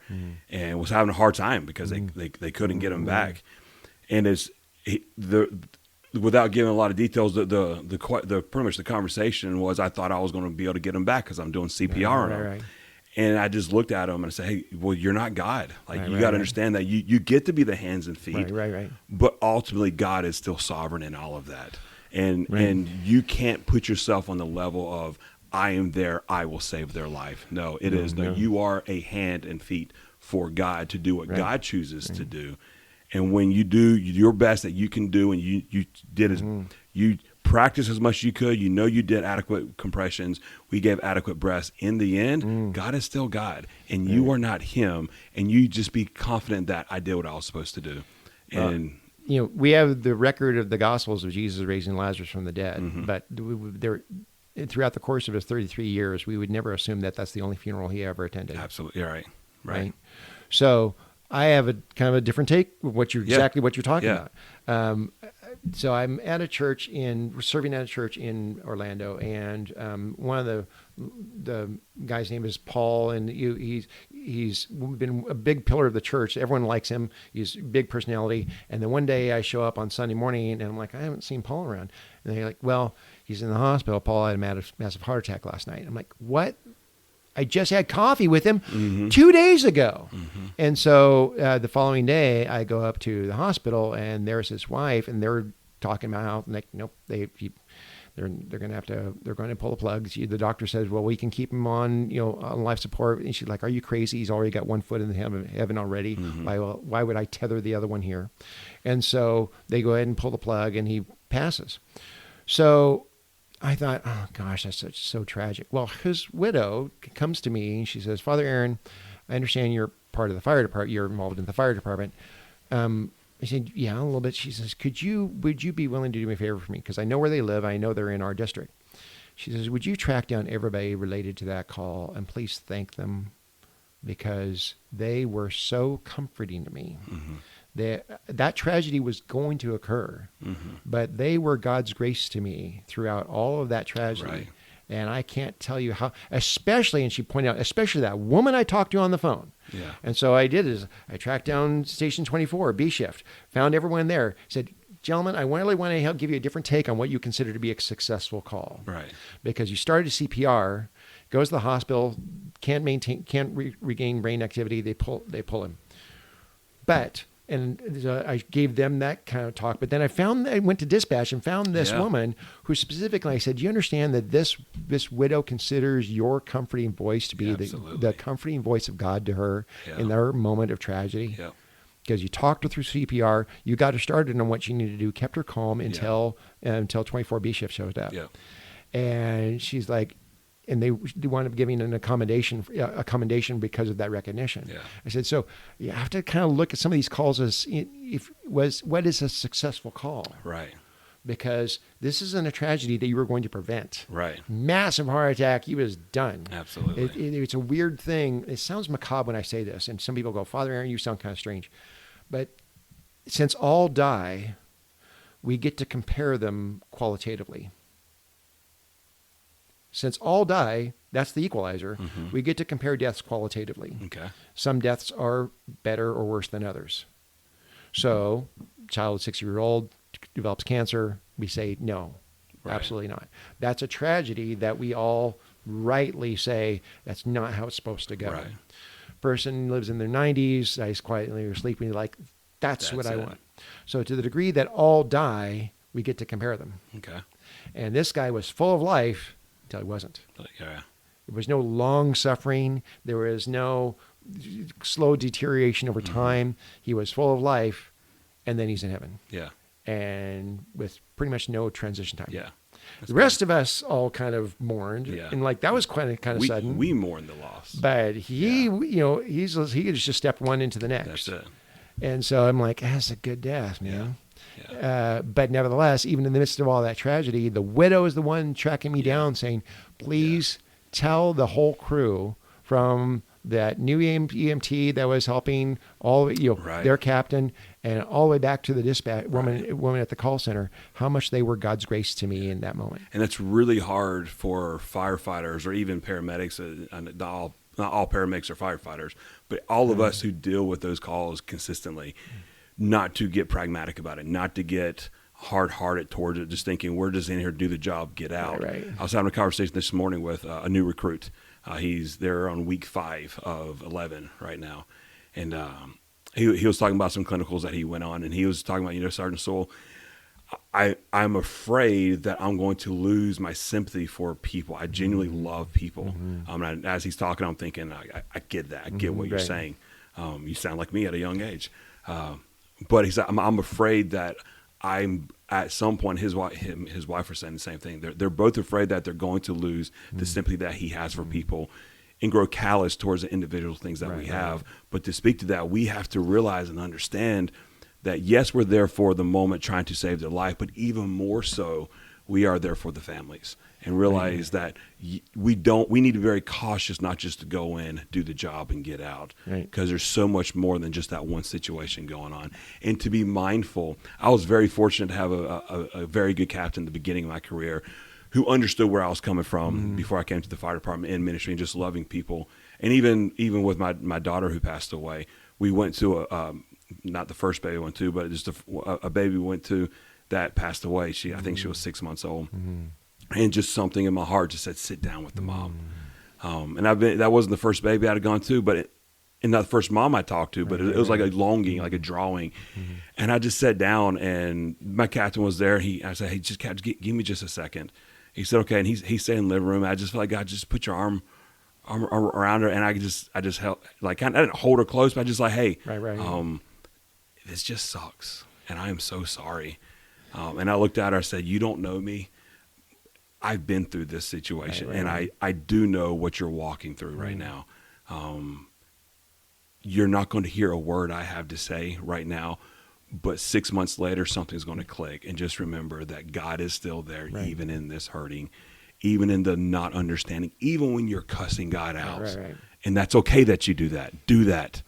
and was having a hard time because they couldn't get him back. And the without giving a lot of details, the pretty much the conversation was, I thought I was going to be able to get him back because I'm doing CPR on him. Right. And I just looked at him and said, hey, well, you're not God. Like, you got to right. understand that you get to be the hands and feet. Right. But ultimately, God is still sovereign in all of that. And Right. and you can't put yourself on the level of, I am there, I will save their life. No, it is. No, you are a hand and feet for God to do what Right. God chooses to do. And when you do your best that you can do, and you did as you practice as much as you could, you did adequate compressions, we gave adequate breaths. In the end, God is still God, and you are not him. And you just be confident that I did what I was supposed to do. And we have the record of the Gospels of Jesus raising Lazarus from the dead, but throughout the course of his 33 years, we would never assume that that's the only funeral he ever attended. absolutely, you're right. So I have a kind of a different take of exactly what you're talking Yeah. about. So I'm at a church serving at a church in Orlando, and one of the guy's name is Paul, and he's been a big pillar of the church. Everyone likes him. He's a big personality. And then one day I show up on Sunday morning, and I'm like, I haven't seen Paul around. And they're like, well, he's in the hospital. Paul had a massive heart attack last night. I'm like, what? I just had coffee with him 2 days ago. And so the following day, I go up to the hospital, and there's his wife, and they're talking about how, like, nope, they're going to pull the plugs. The doctor says, well, we can keep him on life support. And she's like, are you crazy? He's already got one foot in heaven already. Why would I tether the other one here? And so they go ahead and pull the plug, and he passes. So I thought, oh gosh, that's so tragic. Well, his widow comes to me and she says, Father Aaron, I understand you're part of the fire department. You're involved in the fire department. I said, yeah, a little bit. She says, would you be willing to do me a favor for me? Because I know where they live. I know they're in our district. She says, would you track down everybody related to that call and please thank them, because they were so comforting to me. That tragedy was going to occur, but they were God's grace to me throughout all of that tragedy. Right. And I can't tell you how, especially, and she pointed out, especially that woman I talked to on the phone. Yeah. And so I tracked down Station 24, B shift, found everyone there, said, gentlemen, I really want to help give you a different take on what you consider to be a successful call. Right. Because you started CPR, goes to the hospital, can't regain brain activity, they pull him. And I gave them that kind of talk. But then I went to dispatch and found this woman who specifically, I said, do you understand that this widow considers your comforting voice to be the comforting voice of God to her in their moment of tragedy? Yeah. Because you talked her through CPR, you got her started on what she needed to do, kept her calm until 24B shift showed up. Yeah. And she's like, and they wound up giving an commendation because of that recognition. Yeah. I said, so you have to kind of look at some of these calls as what is a successful call? Right. Because this isn't a tragedy that you were going to prevent. Right. Massive heart attack, he was done. Absolutely. It's a weird thing. It sounds macabre when I say this, and some people go, Father Aaron, you sound kind of strange. But since all die, we get to compare them qualitatively. Since all die, that's the equalizer. We get to compare deaths qualitatively. Okay. Some deaths are better or worse than others. So, child 6-year-old develops cancer, we say no, absolutely not. That's a tragedy that we all rightly say that's not how it's supposed to go. Right. Person lives in their 90s, dies quietly or sleeping, like that's what I want. So to the degree that all die, we get to compare them. Okay. And this guy was full of life until he wasn't. Yeah. There was no long suffering. There was no slow deterioration over time. He was full of life, and then he's in heaven. Yeah. And with pretty much no transition time. Yeah. The rest of us all kind of mourned, and like that was kind of sudden. We mourned the loss, but he just stepped one into the next. That's it. And so I'm like, that's a good death, man. Yeah. But nevertheless, even in the midst of all that tragedy, the widow is the one tracking me down, saying, "Please tell the whole crew, from that new EMT that was helping all their captain, and all the way back to the dispatch woman at the call center, how much they were God's grace to me in that moment." And it's really hard for firefighters or even paramedics. Not all paramedics are firefighters, but all of us who deal with those calls consistently, not to get pragmatic about it, not to get, hard-hearted towards it, just thinking we're just in here to do the job, get out. Right. I was having a conversation this morning with a new recruit. They're on week 5 of 11 right now, and he was talking about some clinicals that he went on, and he was talking about, Sergeant Sewell, I'm afraid that I'm going to lose my sympathy for people. I genuinely love people. And as he's talking, I'm thinking, I get that. I get what you're saying. You sound like me at a young age. But he's, I'm afraid that I'm at some point, his wife were saying the same thing. They're both afraid that they're going to lose the sympathy that he has for people and grow callous towards the individual things that we have. But to speak to that, we have to realize and understand that, yes, we're there for the moment trying to save their life, but even more so, we are there for the families, and realize that we need to be very cautious, not just to go in, do the job, and get out, because there's so much more than just that one situation going on. And to be mindful, I was very fortunate to have a very good captain at the beginning of my career who understood where I was coming from before I came to the fire department in ministry and just loving people. And even with my daughter who passed away, we went to not the first baby we went to, but just a baby we went to that passed away. I think she was 6 months old. And just something in my heart just said, sit down with the mom. And that wasn't the first baby I'd have gone to, but and not the first mom I talked to, but it was like a longing, like a drawing. And I just sat down, and my captain was there. I said, hey, just Captain, give me just a second. He said, okay. And he stayed in the living room. I just felt like, God, just put your arm around her. And I just held, like, I didn't hold her close, but I just like, hey, this just sucks. And I am so sorry. And I looked at her, I said, you don't know me. I've been through this situation, and I do know what you're walking through right now. You're not going to hear a word I have to say right now, but 6 months later, something's going to click. And just remember that God is still there, even in this hurting, even in the not understanding, even when you're cussing God out. And that's okay that you do that. Do that.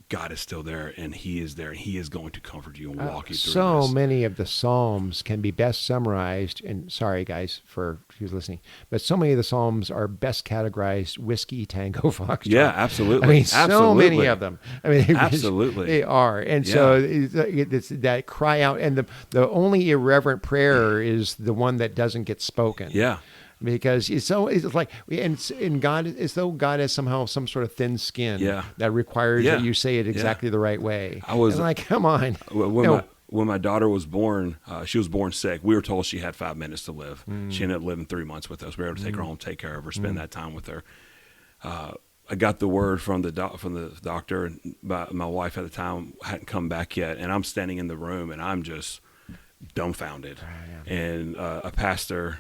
God is still there, and He is there, and He is going to comfort you and walk you through so this. Many of the Psalms can be best summarized, and sorry guys for who's listening, but so many of the Psalms are best categorized whiskey, tango, foxtrot. Yeah, absolutely. I mean, so many of them. I mean, absolutely, they are. And so it's that cry out, and the only irreverent prayer is the one that doesn't get spoken. Yeah. Because it's like, and God, it's though God has somehow some sort of thin skin that requires that you say it exactly the right way. I was like, come on. When my daughter was born, she was born sick. We were told she had 5 minutes to live. She ended up living 3 months with us. We were able to take her home, take care of her, spend that time with her. I got the word from the doctor, and my wife at the time hadn't come back yet, and I'm standing in the room, and I'm just dumbfounded. And my pastor,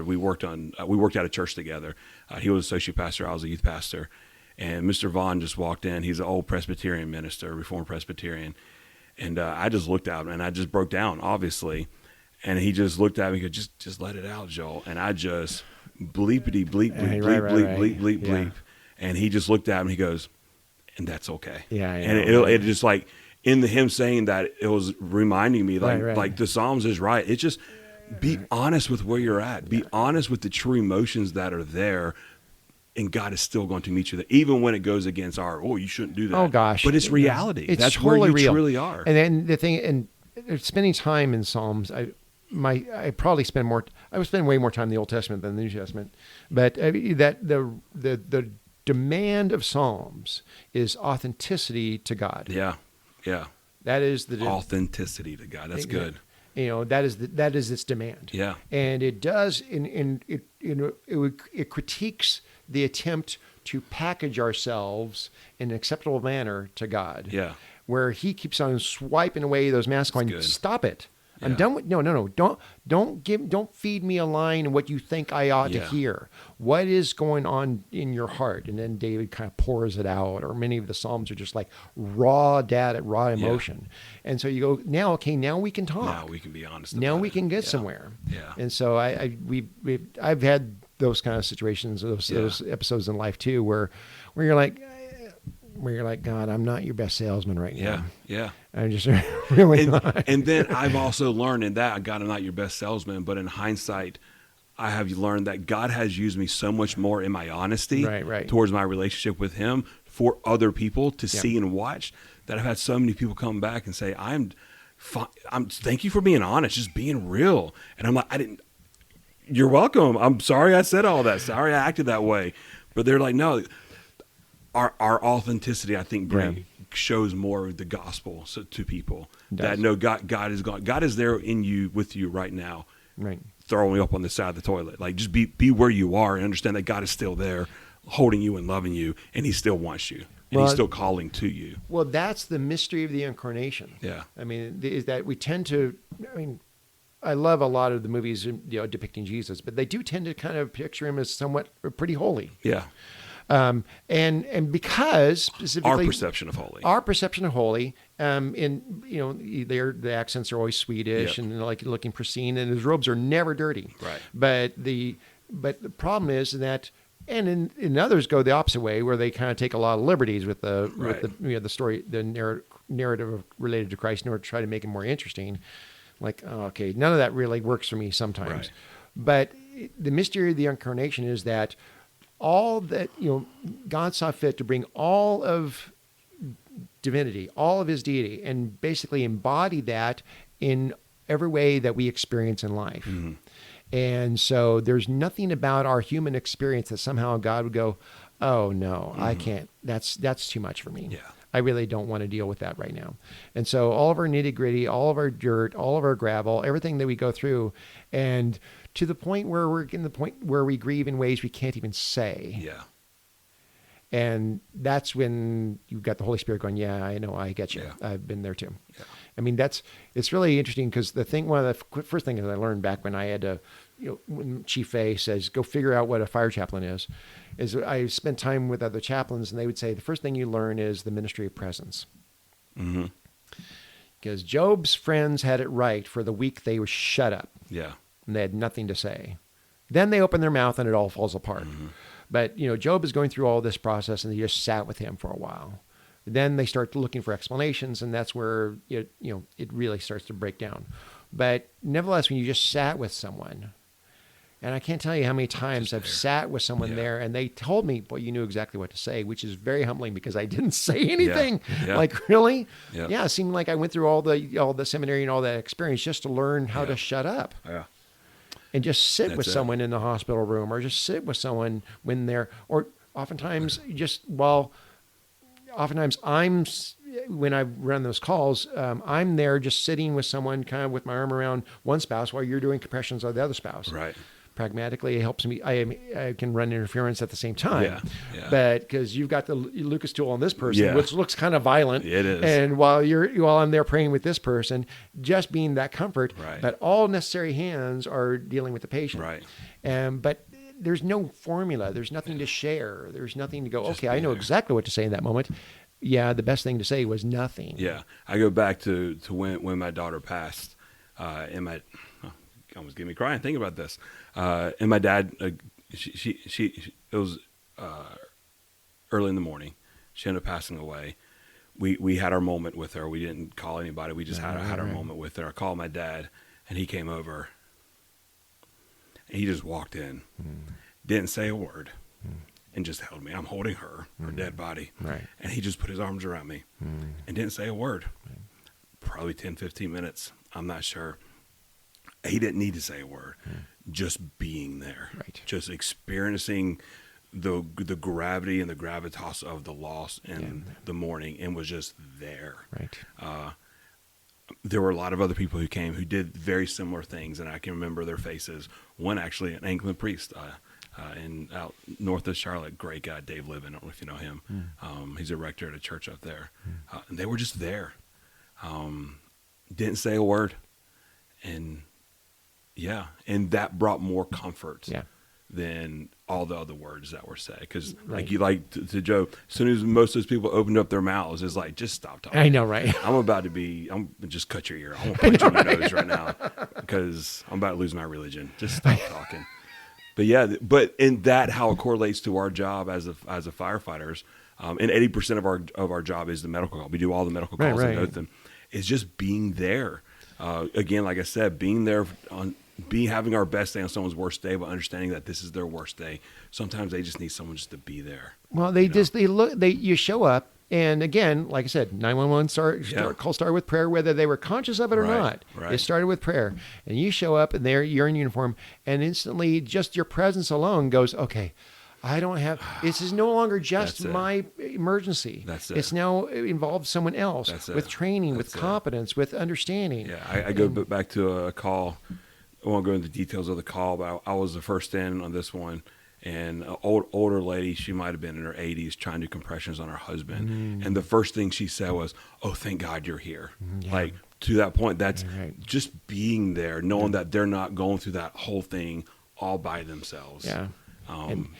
we worked at a church together. He was associate pastor, I was a youth pastor, and Mr. Vaughn just walked in. He's an old Presbyterian minister, Reformed Presbyterian, and I just looked at him, and I just broke down, obviously. And he just looked at me and goes, just let it out, Joel. And I just bleepity bleep bleep bleep bleep bleep bleep. And he just looked at me and he goes, and that's okay. And it just like, in him saying that, it was reminding me like the Psalms is right. It's just be honest with where you're at. Be honest with the true emotions that are there, and God is still going to meet you there, even when it goes against you shouldn't do that. Oh gosh, but it's reality. It's That's totally where you real. truly are. And then the thing, and spending time in Psalms, I probably spend more. I would spend way more time in the Old Testament than the New Testament, but that the demand of Psalms is authenticity to God. Yeah. That is the authenticity to God. That's good. That is its demand. Yeah. And it does it critiques the attempt to package ourselves in an acceptable manner to God. Yeah. Where He keeps on swiping away those masks, going, stop it. I'm done with no. Don't feed me a line of what you think I ought to hear. What is going on in your heart? And then David kind of pours it out, or many of the Psalms are just like raw data, raw emotion. And so you go, now we can talk. Now we can be honest. Now we can get somewhere. Yeah. And so I've had those kind of situations, those episodes in life too, where you're like, God, I'm not your best salesman right now. Yeah. I'm just really not. And then I've also learned in that, God, I'm not your best salesman, but in hindsight, I have learned that God has used me so much more in my honesty towards my relationship with Him for other people to see and watch, that I've had so many people come back and say, Thank you for being honest, just being real. And I'm like, you're welcome. I'm sorry I said all that. Sorry I acted that way. But they're like, no, our authenticity, I think, shows more of the gospel to people. That no, God is gone. God is there in you, with you right now. Right. Throwing you up on the side of the toilet. Like, just be where you are and understand that God is still there, holding you and loving you, and he still wants you. And he's still calling to you. Well, that's the mystery of the incarnation. Yeah. I mean, is that we tend to, I love a lot of the movies, depicting Jesus, but they do tend to kind of picture him as somewhat pretty holy. Yeah. And because specifically our perception of holy, the accents are always Swedish, yep. and like looking pristine, and his robes are never dirty. Right. But the problem is that, and in others go the opposite way, where they kind of take a lot of liberties with the story, the narrative related to Christ in order to try to make it more interesting. Like, okay, none of that really works for me sometimes. Right. But the mystery of the incarnation is that all that, God saw fit to bring all of divinity, all of his deity, and basically embody that in every way that we experience in life. Mm-hmm. And so there's nothing about our human experience that somehow God would go, oh no, mm-hmm. I can't, that's too much for me. Yeah. I really don't want to deal with that right now. And so all of our nitty gritty, all of our dirt, all of our gravel, everything that we go through, and to the point where we're getting the point where we grieve in ways we can't even say. Yeah. And that's when you've got the Holy Spirit going, yeah, I know, I get you. Yeah. I've been there too. Yeah. I mean, it's really interesting because one of the first things I learned back when I had to, when Chief Fay says, go figure out what a fire chaplain is I spent time with other chaplains, and they would say the first thing you learn is the ministry of presence. Mm-hmm. Because Job's friends had it right for the week they were shut up. Yeah. And they had nothing to say. Then they open their mouth and it all falls apart. Mm-hmm. But, Job is going through all this process, and they just sat with him for a while. Then they start looking for explanations, and that's where it really starts to break down. But nevertheless, when you just sat with someone, and I can't tell you how many times I've sat with someone there, and they told me, "Boy, you knew exactly what to say," which is very humbling because I didn't say anything. Yeah. Yeah. Like, really? Yeah. Yeah. It seemed like I went through all the seminary and all that experience just to learn how to shut up. Yeah. And just sit with someone in the hospital room, or just sit with someone when they're, or oftentimes when I run those calls, I'm there just sitting with someone, kind of with my arm around one spouse while you're doing compressions on the other spouse. Right. Pragmatically, it helps me. I can run interference at the same time. Yeah. Yeah. But because you've got the Lucas tool on this person, which looks kind of violent. It is. And while I'm there praying with this person, just being that comfort. Right. But all necessary hands are dealing with the patient. Right. But there's no formula. There's nothing to share. There's nothing to go, okay, I know exactly what to say in that moment. Yeah, the best thing to say was nothing. Yeah. I go back to when my daughter passed, almost get me crying thinking about this. And my dad, it was early in the morning. She ended up passing away. We had our moment with her. We didn't call anybody. We just had our moment with her. I called my dad, and he came over. And he just walked in, didn't say a word, and just held me. I'm holding her dead body. Right. And he just put his arms around me and didn't say a word. Right. Probably 10, 15 minutes. I'm not sure. He didn't need to say a word. Just being there. Right. Just experiencing the gravity and the gravitas of the loss and the mourning, and was just there. Right. There were a lot of other people who came who did very similar things, and I can remember their faces. One actually, an Anglican priest out north of Charlotte, great guy, Dave Livin. I don't know if you know him. He's a rector at a church up there. And they were just there. Didn't say a word. And that brought more comfort than all the other words that were said. Because to Joe, as soon as most of those people opened up their mouths, it's like, just stop talking. I know, right? I'm just cut your ear. I'm going to punch you in your nose right now because I'm about to lose my religion. Just stop talking. But in that, how it correlates to our job as a firefighters, and 80% of our job is the medical call. We do all the medical calls in Dothan. It's just being there. Again, like I said, being there having our best day on someone's worst day, but understanding that this is their worst day. Sometimes they just need someone just to be there. Well, you show up And again, like I said, 911 call started with prayer, whether they were conscious of it or not. Right. It started with prayer. And you show up and you're in uniform, and instantly just your presence alone goes, okay, I don't have, this is no longer just my emergency. That's it. It's now involved someone else with training, with competence, with understanding. Yeah, I go back to a call. I won't go into the details of the call, but I was the first in on this one. And an older lady, she might have been in her 80s, trying to do compressions on her husband. And the first thing she said was, "Oh, thank God you're here." Yeah. Like, to that point, that's just being there, knowing that they're not going through that whole thing all by themselves. Yeah.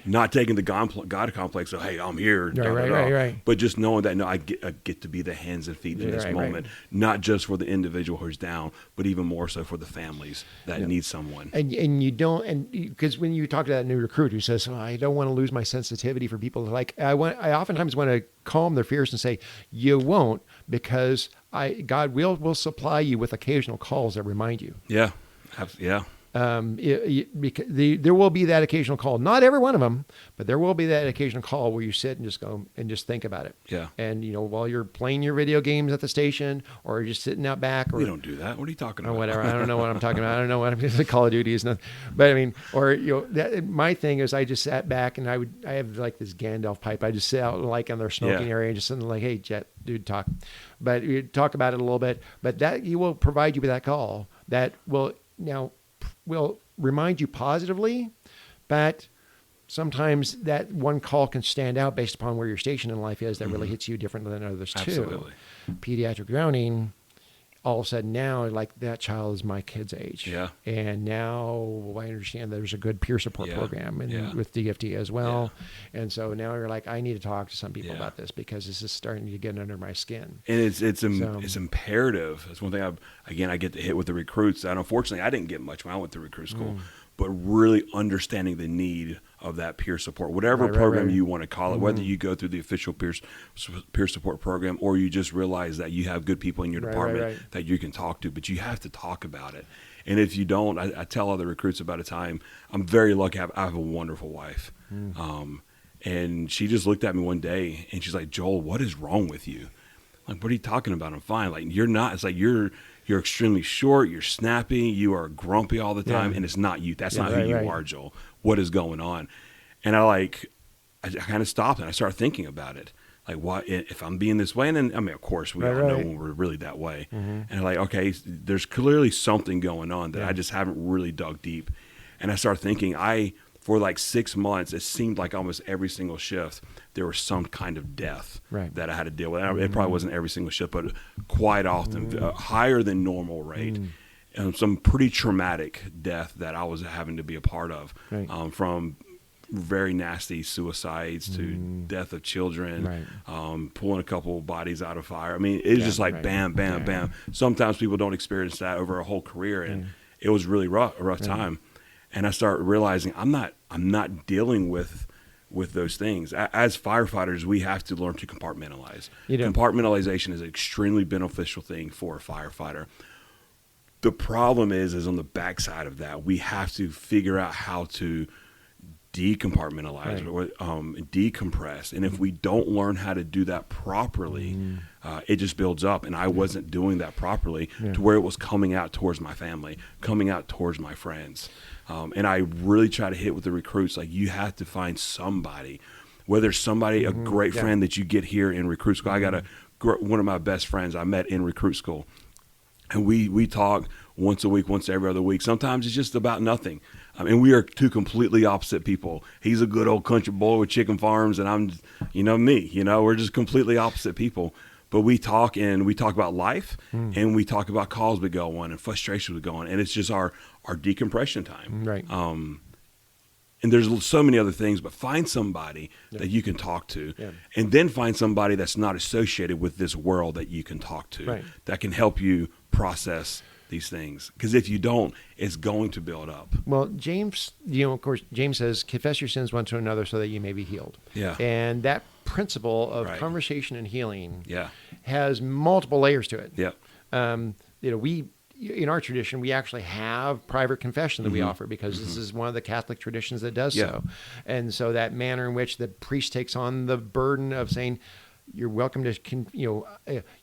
Not taking the God complex of, hey, I'm here, right. but just knowing that, no, I get to be the hands and feet in this moment, not just for the individual who's down, but even more so for the families that need someone. And you don't, and because when you talk to that new recruit who says, I don't want to lose my sensitivity for people, like I oftentimes want to calm their fears and say, you won't, because God will supply you with occasional calls that remind you. Yeah. Because there will be that occasional call. Not every one of them, but there will be that occasional call where you sit and just go and just think about it. Yeah. And while you're playing your video games at the station, or just sitting out back, or we don't do that. What are you talking about? Or whatever. I don't know what I'm talking about. I don't know what I'm saying. Call of Duty is nothing. But I mean, or my thing is, I just sat back and I have like this Gandalf pipe. I just sit out like in their smoking area and just sitting like, hey, Jet, dude, talk. But you talk about it a little bit. But that he will provide you with that call that will remind you positively, but sometimes that one call can stand out based upon where your station in life is that really hits you different than others too. Absolutely. Pediatric drowning, all of a sudden now, like, that child is my kid's age. Yeah. And now I understand there's a good peer support program with DFT as well. Yeah. And so now you're like, I need to talk to some people about this because this is starting to get under my skin. And it's imperative. That's one thing I get to hit with the recruits. And unfortunately, I didn't get much when I went to recruit school, but really understanding the need of that peer support, whatever program you want to call it, whether you go through the official peer support program or you just realize that you have good people in your department that you can talk to, but you have to talk about it. And if you don't, I tell other recruits about a time, I'm very lucky. I have a wonderful wife. And she just looked at me one day and she's like, Joel, what is wrong with you? Like, what are you talking about? I'm fine. Like, you're not. It's like you're extremely short. You're snappy. You are grumpy all the time. And it's not you. That's not who you are, Joel. What is going on? And I kind of stopped and I started thinking about it. Like, what if I'm being this way? And then, I mean, of course, we all know when we're really that way. And I'm like, okay, there's clearly something going on that I just haven't really dug deep. And I started thinking, for like 6 months, it seemed like almost every single shift, there was some kind of death that I had to deal with. It probably wasn't every single shift, but quite often, higher than normal rate. And some pretty traumatic death that I was having to be a part of, from very nasty suicides to death of children, pulling a couple of bodies out of fire. I mean, it's just like bam, bam, bam. Sometimes people don't experience that over a whole career, and it was really a rough time. And I started realizing I'm not dealing with those things. As firefighters, we have to learn to compartmentalize. Compartmentalization is an extremely beneficial thing for a firefighter. The problem is on the backside of that, we have to figure out how to decompartmentalize or decompress. And if we don't learn how to do that properly, it just builds up. And I wasn't doing that properly to where it was coming out towards my family, coming out towards my friends. And I really try to hit with the recruits, like, you have to find somebody, whether somebody, a great friend that you get here in recruit school. I got one of my best friends I met in recruit school. And we talk once a week, once every other week. Sometimes it's just about nothing. And we are two completely opposite people. He's a good old country boy with chicken farms, and I'm, me. We're just completely opposite people. But we talk about life, and we talk about calls we go on and frustrations we go on, and it's just our decompression time. Right. And there's so many other things, but find somebody that you can talk to, and then find somebody that's not associated with this world that you can talk to, that can help you process these things. Because if you don't, it's going to build up. Well, James, of course, James says, confess your sins one to another so that you may be healed. Yeah. And that principle of conversation and healing has multiple layers to it. Yeah. We, in our tradition, we actually have private confession that we offer because this is one of the Catholic traditions that does so. And so that manner in which the priest takes on the burden of saying, You're welcome to,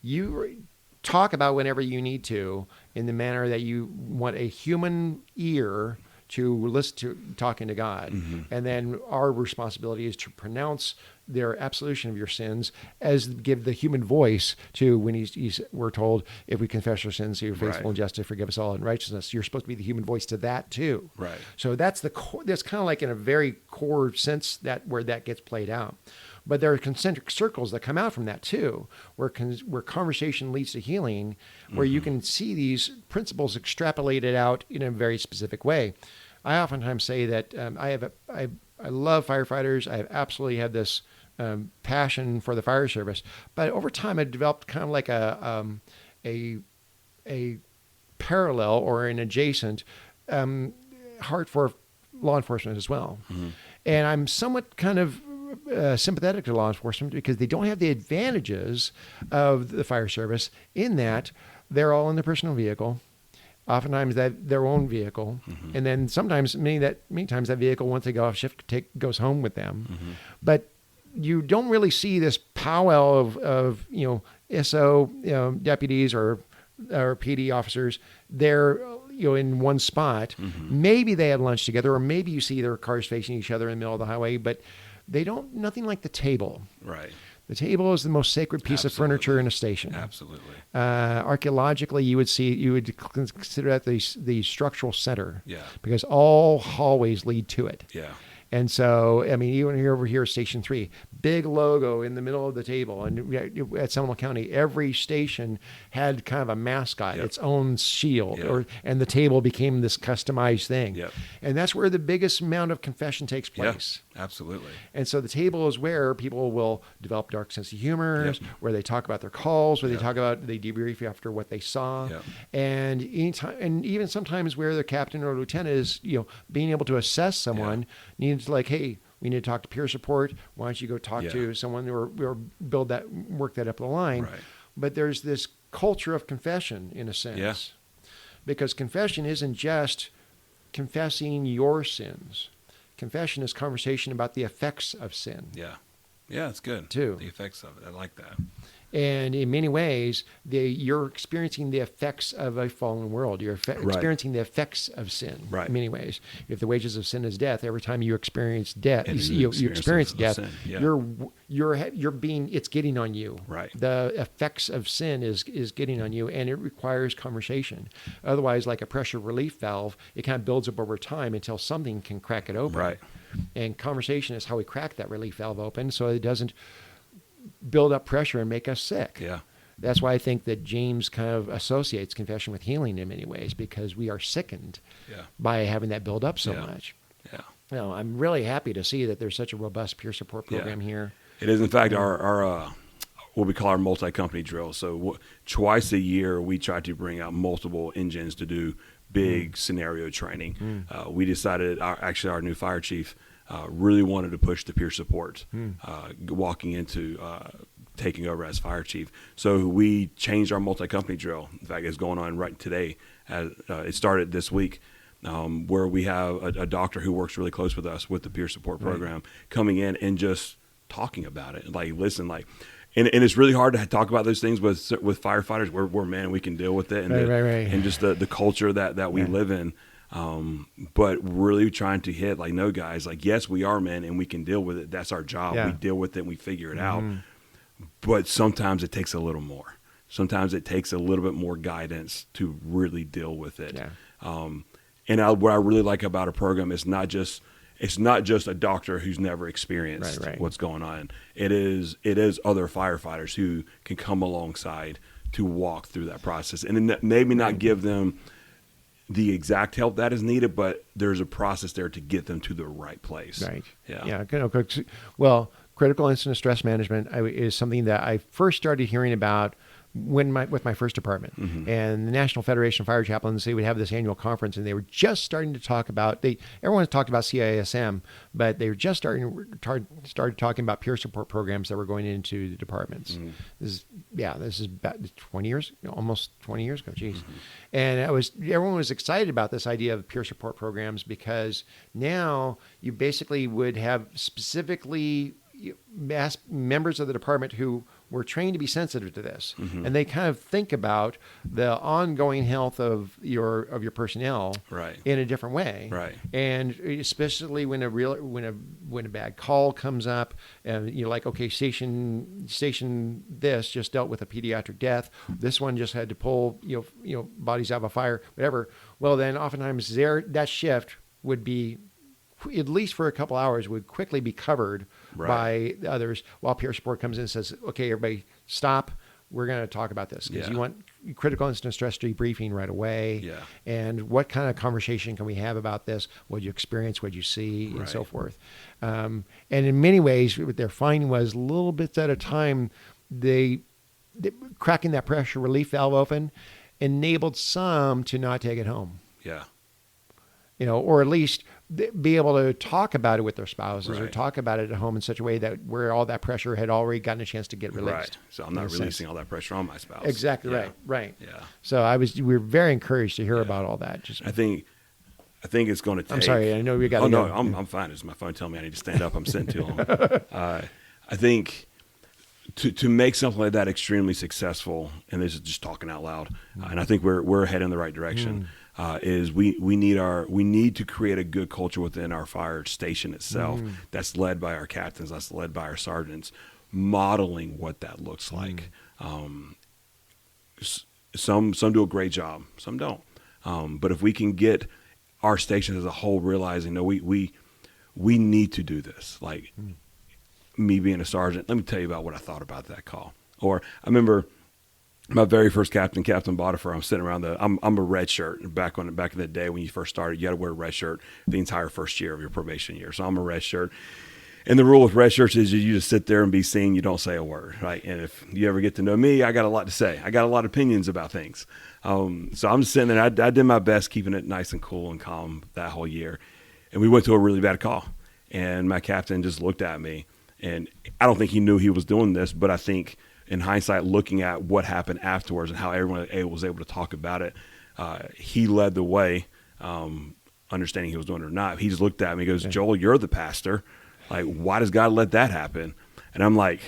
you talk about whenever you need to in the manner that you want a human ear to listen to talking to God. And then our responsibility is to pronounce their absolution of your sins, as give the human voice to when we're told, if we confess our sins, you're faithful and just to forgive us all in righteousness. You're supposed to be the human voice to that too. Right. So that's that's kind of like in a very core sense where that gets played out. But there are concentric circles that come out from that too, where conversation leads to healing, where you can see these principles extrapolated out in a very specific way. I oftentimes say that I love firefighters. I absolutely have this passion for the fire service, but over time I developed kind of like a parallel or an adjacent heart for law enforcement as well. And I'm somewhat kind of sympathetic to law enforcement because they don't have the advantages of the fire service in that they're all in their personal vehicle. Oftentimes their own vehicle, and then sometimes many times that vehicle, once they go off shift, goes home with them. But you don't really see this powwow of SO deputies or PD officers there in one spot. Maybe they have lunch together, or maybe you see their cars facing each other in the middle of the highway, but they don't. Nothing like the table. Right. The table is the most sacred piece of furniture in a station. Absolutely. Archaeologically, you would consider that the structural center. Yeah. Because all hallways lead to it. Yeah. And so, I mean, even over here, Station 3, big logo in the middle of the table. And at Seminole County, every station had kind of a mascot, its own shield, and the table became this customized thing. Yep. And that's where the biggest amount of confession takes place. Yeah, absolutely. And so the table is where people will develop dark sense of humor, where they talk about their calls, where they debrief after what they saw. And even sometimes where the captain or lieutenant is, being able to assess someone needs like, hey, we need to talk to peer support. Why don't you go talk to someone or work that up the line? Right. But there's this culture of confession in a sense, because confession isn't just confessing your sins. Confession is conversation about the effects of sin. Yeah. Yeah, it's good. Too. The effects of it. I like that. And in many ways, you're experiencing the effects of a fallen world. You're experiencing the effects of sin. Right. In many ways, if the wages of sin is death, every time you experience death, you experience death. It's getting on you. Right. The effects of sin is getting on you, and it requires conversation. Otherwise, like a pressure relief valve, it kind of builds up over time until something can crack it open. Right. And conversation is how we crack that relief valve open, so it doesn't build up pressure and make us sick. Yeah. That's why I think that James kind of associates confession with healing in many ways, because we are sickened by having that build up so much. Yeah. I'm really happy to see that there's such a robust peer support program here. It is, in fact, our what we call our multi-company drill. So twice a year, we try to bring out multiple engines to do big scenario training. We decided, our new fire chief really wanted to push the peer support, walking into taking over as fire chief. So we changed our multi-company drill. In fact, it's going on right today. It started this week, where we have a doctor who works really close with us with the peer support program coming in and just talking about it. Like, listen, and it's really hard to talk about those things with firefighters. We're men, we can deal with it, and and just the culture that we live in. But really trying to hit, like, no, guys, like, yes, we are men and we can deal with it. That's our job. We deal with it and we figure it out. But sometimes it takes a little more. Sometimes it takes a little bit more guidance to really deal with it. What I really like about a program is it's not just a doctor who's never experienced what's going on. It is other firefighters who can come alongside to walk through that process, and maybe not give them the exact help that is needed, but there's a process there to get them to the right place. Right. Yeah. Well, critical incident stress management is something that I first started hearing about with my first department. And the National Federation of Fire Chaplains, they would have this annual conference, and they were just starting to talk about, everyone talked about CISM, but they were just started talking about peer support programs that were going into the departments. This is about 20 years, almost 20 years ago, geez. And everyone was excited about this idea of peer support programs, because now you basically would have specifically members of the department who were trained to be sensitive to this, Mm-hmm. and they kind of think about the ongoing health of your personnel Right. in a different way. Right. And especially when a bad call comes up, and you're like, okay, station this just dealt with a pediatric death. This one just had to pull bodies out of a fire, whatever. Well, then oftentimes that shift would be, at least for a couple hours, would quickly be covered by the others, while peer support comes in and says, okay, everybody stop. We're going to talk about this, because you want critical incident stress debriefing right away. Yeah. And what kind of conversation can we have about this? What did you experience? What did you see? And so forth. And in many ways, what they're finding was little bits at a time, they cracking that pressure relief valve open enabled some to not take it home. Yeah. Or at least be able to talk about it with their spouses, or Right. talk about it at home in such a way that where all that pressure had already gotten a chance to get released. Right. So I'm not releasing all that pressure on my spouse. Exactly. Yeah. Right. Yeah. So we were very encouraged to hear about all that. Just, I think it's going to take. I'm sorry. I know we got to go. go. I'm fine. It's my phone telling me I need to stand up. I'm sitting too long. I think to make something like that extremely successful, and this is just talking out loud, and I think we're heading in the right direction. Is we need to create a good culture within our fire station itself that's led by our captains, that's led by our sergeants, modeling what that looks like. Some do a great job, some don't. But if we can get our stations as a whole realizing, no, we need to do this. Like me being a sergeant, let me tell you about what I thought about that call. Or I remember my very first Captain Bodifer, I'm sitting around I'm a red shirt. Back in the day when you first started, you had to wear a red shirt the entire first year of your probation year. So I'm a red shirt. And the rule with red shirts is you just sit there and be seen. You don't say a word, right? And if you ever get to know me, I got a lot to say. I got a lot of opinions about things. So I'm just sitting there. I did my best keeping it nice and cool and calm that whole year. And we went to a really bad call. And my captain just looked at me. And I don't think he knew he was doing this, but I think in hindsight, looking at what happened afterwards and how everyone was able to talk about it, he led the way, understanding he was doing it or not. He just looked at me and goes, Joel, you're the pastor. Like, why does God let that happen? And I'm like,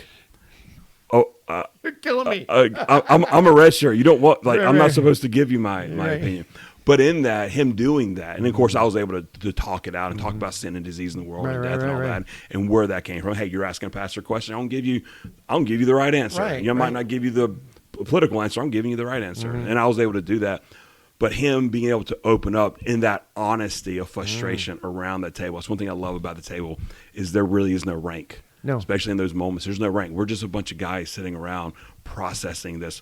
you're killing me. I'm a red shirt. You don't want, like, I'm not supposed to give you my opinion. But in that, him doing that, and of course I was able to talk it out and talk about sin and disease in the world and death and all that, and where that came from. Hey, you're asking a pastor a question. I don't give you the right answer. I might not give you the political answer. I'm giving you the right answer. And I was able to do that. But him being able to open up in that honesty of frustration around that table. That's one thing I love about the table, is there really is no rank. No. Especially in those moments. There's no rank. We're just a bunch of guys sitting around processing this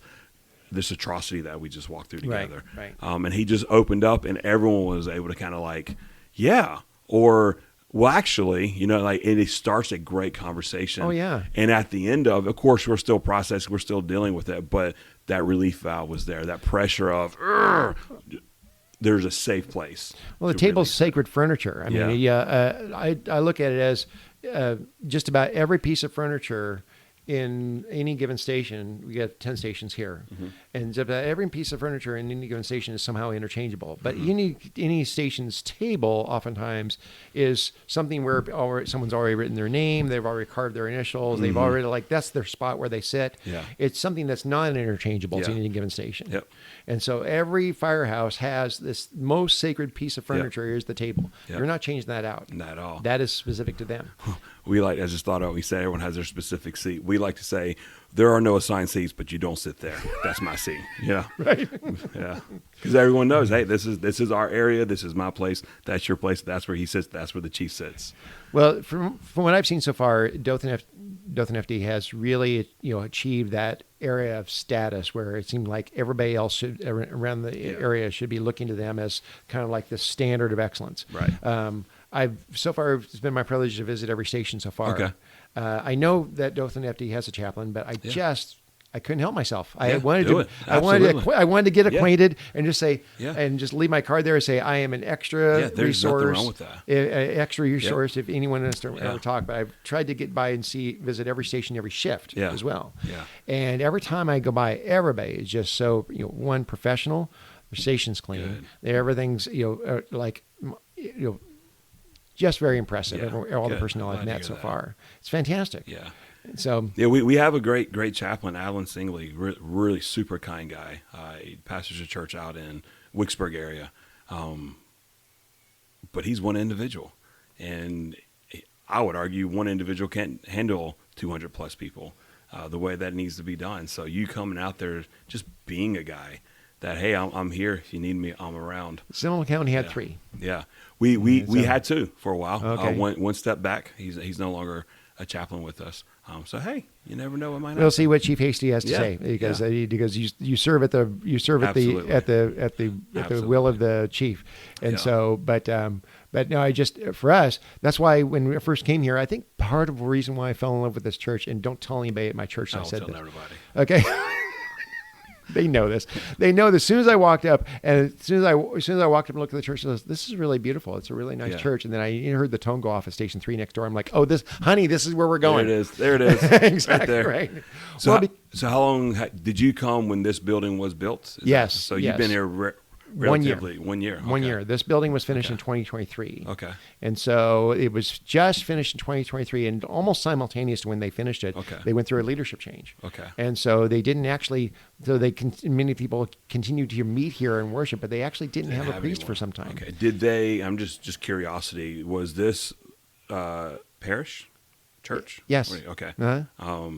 atrocity that we just walked through together. Right. And he just opened up, and everyone was able to kind of like, yeah, or well, actually, and it starts a great conversation. Oh, yeah. And at the end of course, we're still processing, we're still dealing with it, but that relief valve was there, that pressure of, there's a safe place. Well, the table's sacred furniture. I mean, I look at it as just about every piece of furniture in any given station. We got 10 stations here, and just about every piece of furniture in any given station is somehow interchangeable. But any station's table oftentimes is something where someone's already written their name, they've already carved their initials, they've already that's their spot where they sit. Yeah. It's something that's non-interchangeable to any given station. Yep. And so every firehouse has this most sacred piece of furniture. Here's the table. Yep. You're not changing that out. Not at all. That is specific to them. I just thought we say everyone has their specific seat. We like to say there are no assigned seats, but you don't sit there. That's my seat. Yeah. Right. Yeah. Because everyone knows, hey, this is our area. This is my place. That's your place. That's where he sits. That's where the chief sits. Well, from what I've seen so far, Dothan FD has really achieved that area of status where it seemed like everybody else around the area should be looking to them as kind of like the standard of excellence. Right. It's been my privilege to visit every station so far. Okay. I know that Dothan FD has a chaplain, but I couldn't help myself. I wanted to get acquainted and just say, and just leave my card there and say, I am an extra there's resource. nothing wrong with that. Extra resource if anyone wants to ever talk. But I've tried to get by and visit every station, every shift as well. Yeah. And every time I go by, everybody is just so, one, professional, their station's clean. Good. Everything's, just very impressive. Yeah, All the good. personnel I'm I've glad to met hear so that. far. It's fantastic. Yeah. So Yeah, we have a great chaplain, Alan Singley, really super kind guy. He pastors a church out in Wicksburg area, but he's one individual, and I would argue one individual can't handle 200 plus people the way that needs to be done. So you coming out there just being a guy that, hey, I'm here. If you need me, I'm around. Seminole County had 3. Yeah, we had 2 for a while. Okay. One step back. He's no longer a chaplain with us. So hey, you never know what might happen. We'll see what Chief Hasty has to Yeah, say because you serve at the Absolutely. at the will of the chief, and Yeah. so but no, for us, that's why when we first came here, I think part of the reason why I fell in love with this church, and don't tell anybody at my church that I I'll said tell this. everybody. Okay. They know this. They know this. As soon as I walked up, and as soon as I walked up and looked at the church, I was, this is really beautiful. It's a really nice Yeah. church. And then I heard the tone go off at Station 3 next door. I'm like, oh, this is where we're going. There it is. Exactly Right there. right. So, Well, so how long did you come when this building was built? Yes, So yes. you've been here 1 year. relatively 1 year. 1 Okay. year. This building was finished Okay. in 2023. Okay. And so it was just finished in 2023, and almost simultaneous to when they finished it, Okay. they went through a leadership change. Okay. And so they didn't actually, many people continued to meet here and worship, but they actually didn't have a priest anyone. for some time. Okay. Did they? I'm just curiosity. Was this parish church? Yes. Okay. Uh-huh.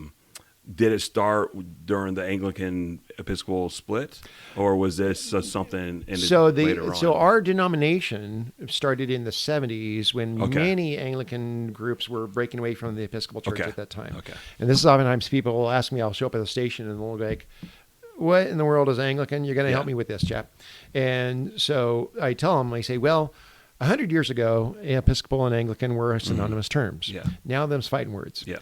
Did it start during the Anglican Episcopal split, or was this something later on? So our denomination started in the 70s when Okay. many Anglican groups were breaking away from the Episcopal Church Okay. at that time. Okay. And this is oftentimes people will ask me, I'll show up at the station and they'll be like, what in the world is Anglican? You're going to help Yeah. me with this, chap. And so I tell them, I say, well, 100 years ago, Episcopal and Anglican were synonymous terms. Yeah. Now them's fighting words. Yeah.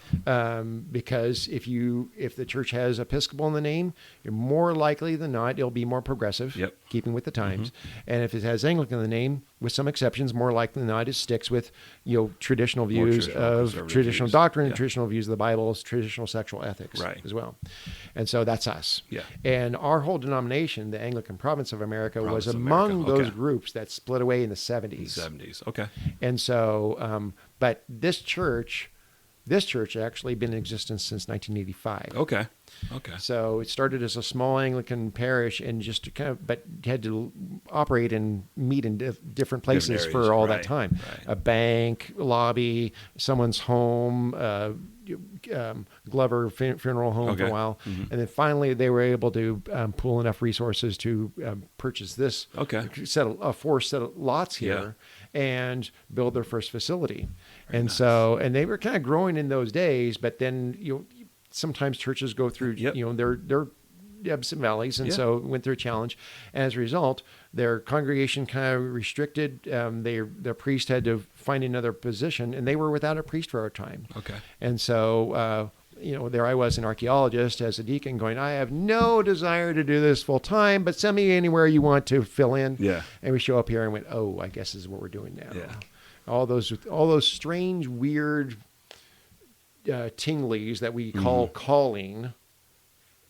Because if the church has Episcopal in the name, you're more likely than not it'll be more progressive, Yep. keeping with the times. And if it has Anglican in the name, with some exceptions, more likely than not, it sticks with traditional views traditional, of conservative traditional views. doctrine, Yeah. traditional views of the Bible, traditional sexual ethics Right. as well. And so that's us. Yeah. And our whole denomination, the Anglican Province of America, Province was of among America. those Okay. groups that split away in the 70s. 70s. Okay. And so, but this church actually been in existence since 1985. Okay. So it started as a small Anglican parish and just but had to operate and meet in different places areas, for all that right, time. right. A bank, lobby, someone's home, Glover funeral home for a Okay. while. And then finally they were able to pool enough resources to purchase this Okay. four set of lots here and build their first facility. And they were kind of growing in those days, but then sometimes churches go through Yep. their ebbs and valleys, and Yeah. so went through a challenge. And as a result, their congregation kind of restricted. Their priest had to find another position, and they were without a priest for a time. Okay. And so there I was, an archaeologist as a deacon, going, I have no desire to do this full time, but send me anywhere you want to fill in. Yeah. And we show up here and went, oh, I guess this is what we're doing now. Yeah. All those strange, weird tinglies that we call calling.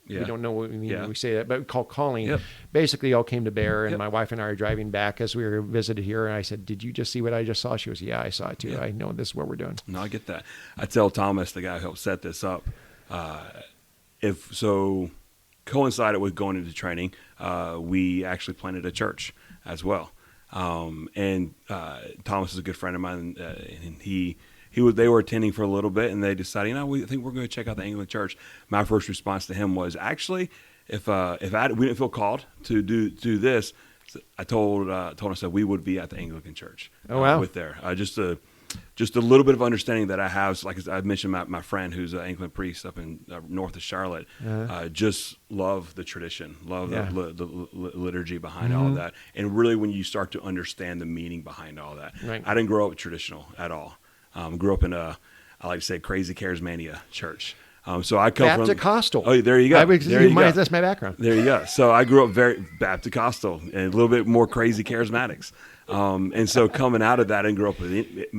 Yeah. We don't know what we mean Yeah. when we say that, but we call calling. Yep. Basically, all came to bear. And Yep. my wife and I are driving back as we were visited here, and I said, "Did you just see what I just saw?" She goes, "Yeah, I saw it too. Yeah. I know this is what we're doing." No, I get that. I tell Thomas, the guy who helped set this up, if so coincided with going into training, we actually planted a church as well. And Thomas is a good friend of mine, and they were attending for a little bit, and they decided, we think we're going to check out the Anglican Church. My first response to him was, actually, if we didn't feel called to do this, I told us that we would be at the Anglican Church. Oh, wow. With there, just a little bit of understanding that I have. Like I mentioned, my friend who's an Anglican priest up in north of Charlotte, just love the tradition, love the liturgy behind all of that, and really when you start to understand the meaning behind all that. Right. I didn't grow up traditional at all. Grew up in I like to say, crazy charismania church. So I come from Baptist-costal. Oh, there you go. That's my background. There you go. So I grew up very Baptist-costal and a little bit more crazy charismatics. And so coming out of that, I didn't grow up with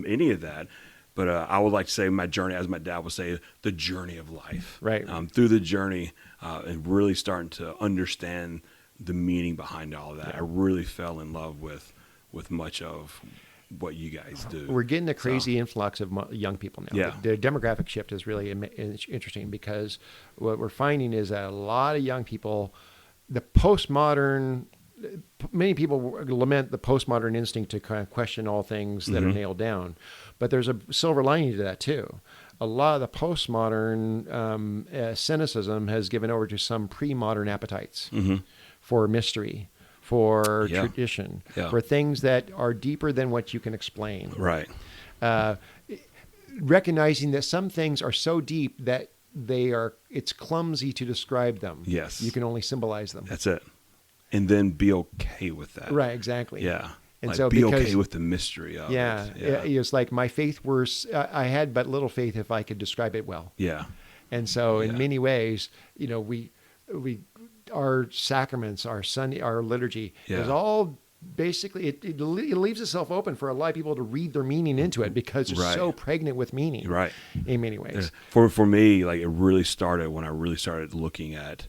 any of that. But I would like to say my journey, as my dad would say, the journey of life. Right. Through the journey and really starting to understand the meaning behind all of that. Yeah. I really fell in love with much of what you guys do. We're getting a crazy influx of young people now. Yeah. The demographic shift is really interesting, because what we're finding is that a lot of young people, many people lament the postmodern instinct to kind of question all things that are nailed down, but there's a silver lining to that too. A lot of the postmodern cynicism has given over to some pre-modern appetites for mystery, for tradition, for things that are deeper than what you can explain. Right. Recognizing that some things are so deep that it's clumsy to describe them. Yes. You can only symbolize them. That's it. And then be okay with that. Right, exactly. Yeah. And like so be okay with the mystery of it. Yeah. It's like my faith I had but little faith if I could describe it well. Yeah. And so in many ways, our sacraments, our liturgy is all basically, it leaves itself open for a lot of people to read their meaning into it, because it's so pregnant with meaning. Right. In many ways. For me, like, it really started when I really started looking at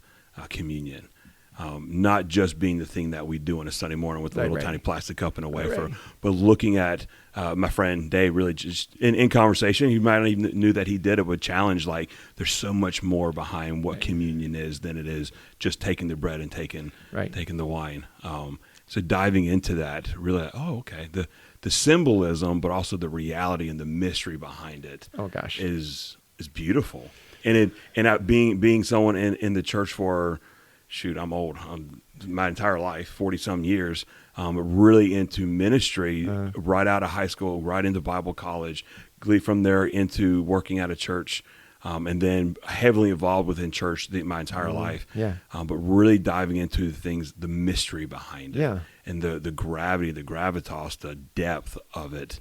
communion. Not just being the thing that we do on a Sunday morning with a little tiny plastic cup and a wafer, but looking at my friend Dave, really just in conversation, you might not even knew that he did it, would challenge, like, there's so much more behind what communion is than it is just taking the bread and taking the wine. So diving into that, really, okay, the symbolism, but also the reality and the mystery behind it. Oh gosh, is beautiful. And being someone in the church for, I'm old. My entire life, 40-some years, really into ministry, right out of high school, right into Bible college, from there into working at a church, and then heavily involved within church my entire life. Yeah. But really diving into the mystery behind it. Yeah. And the gravity, the gravitas, the depth of it.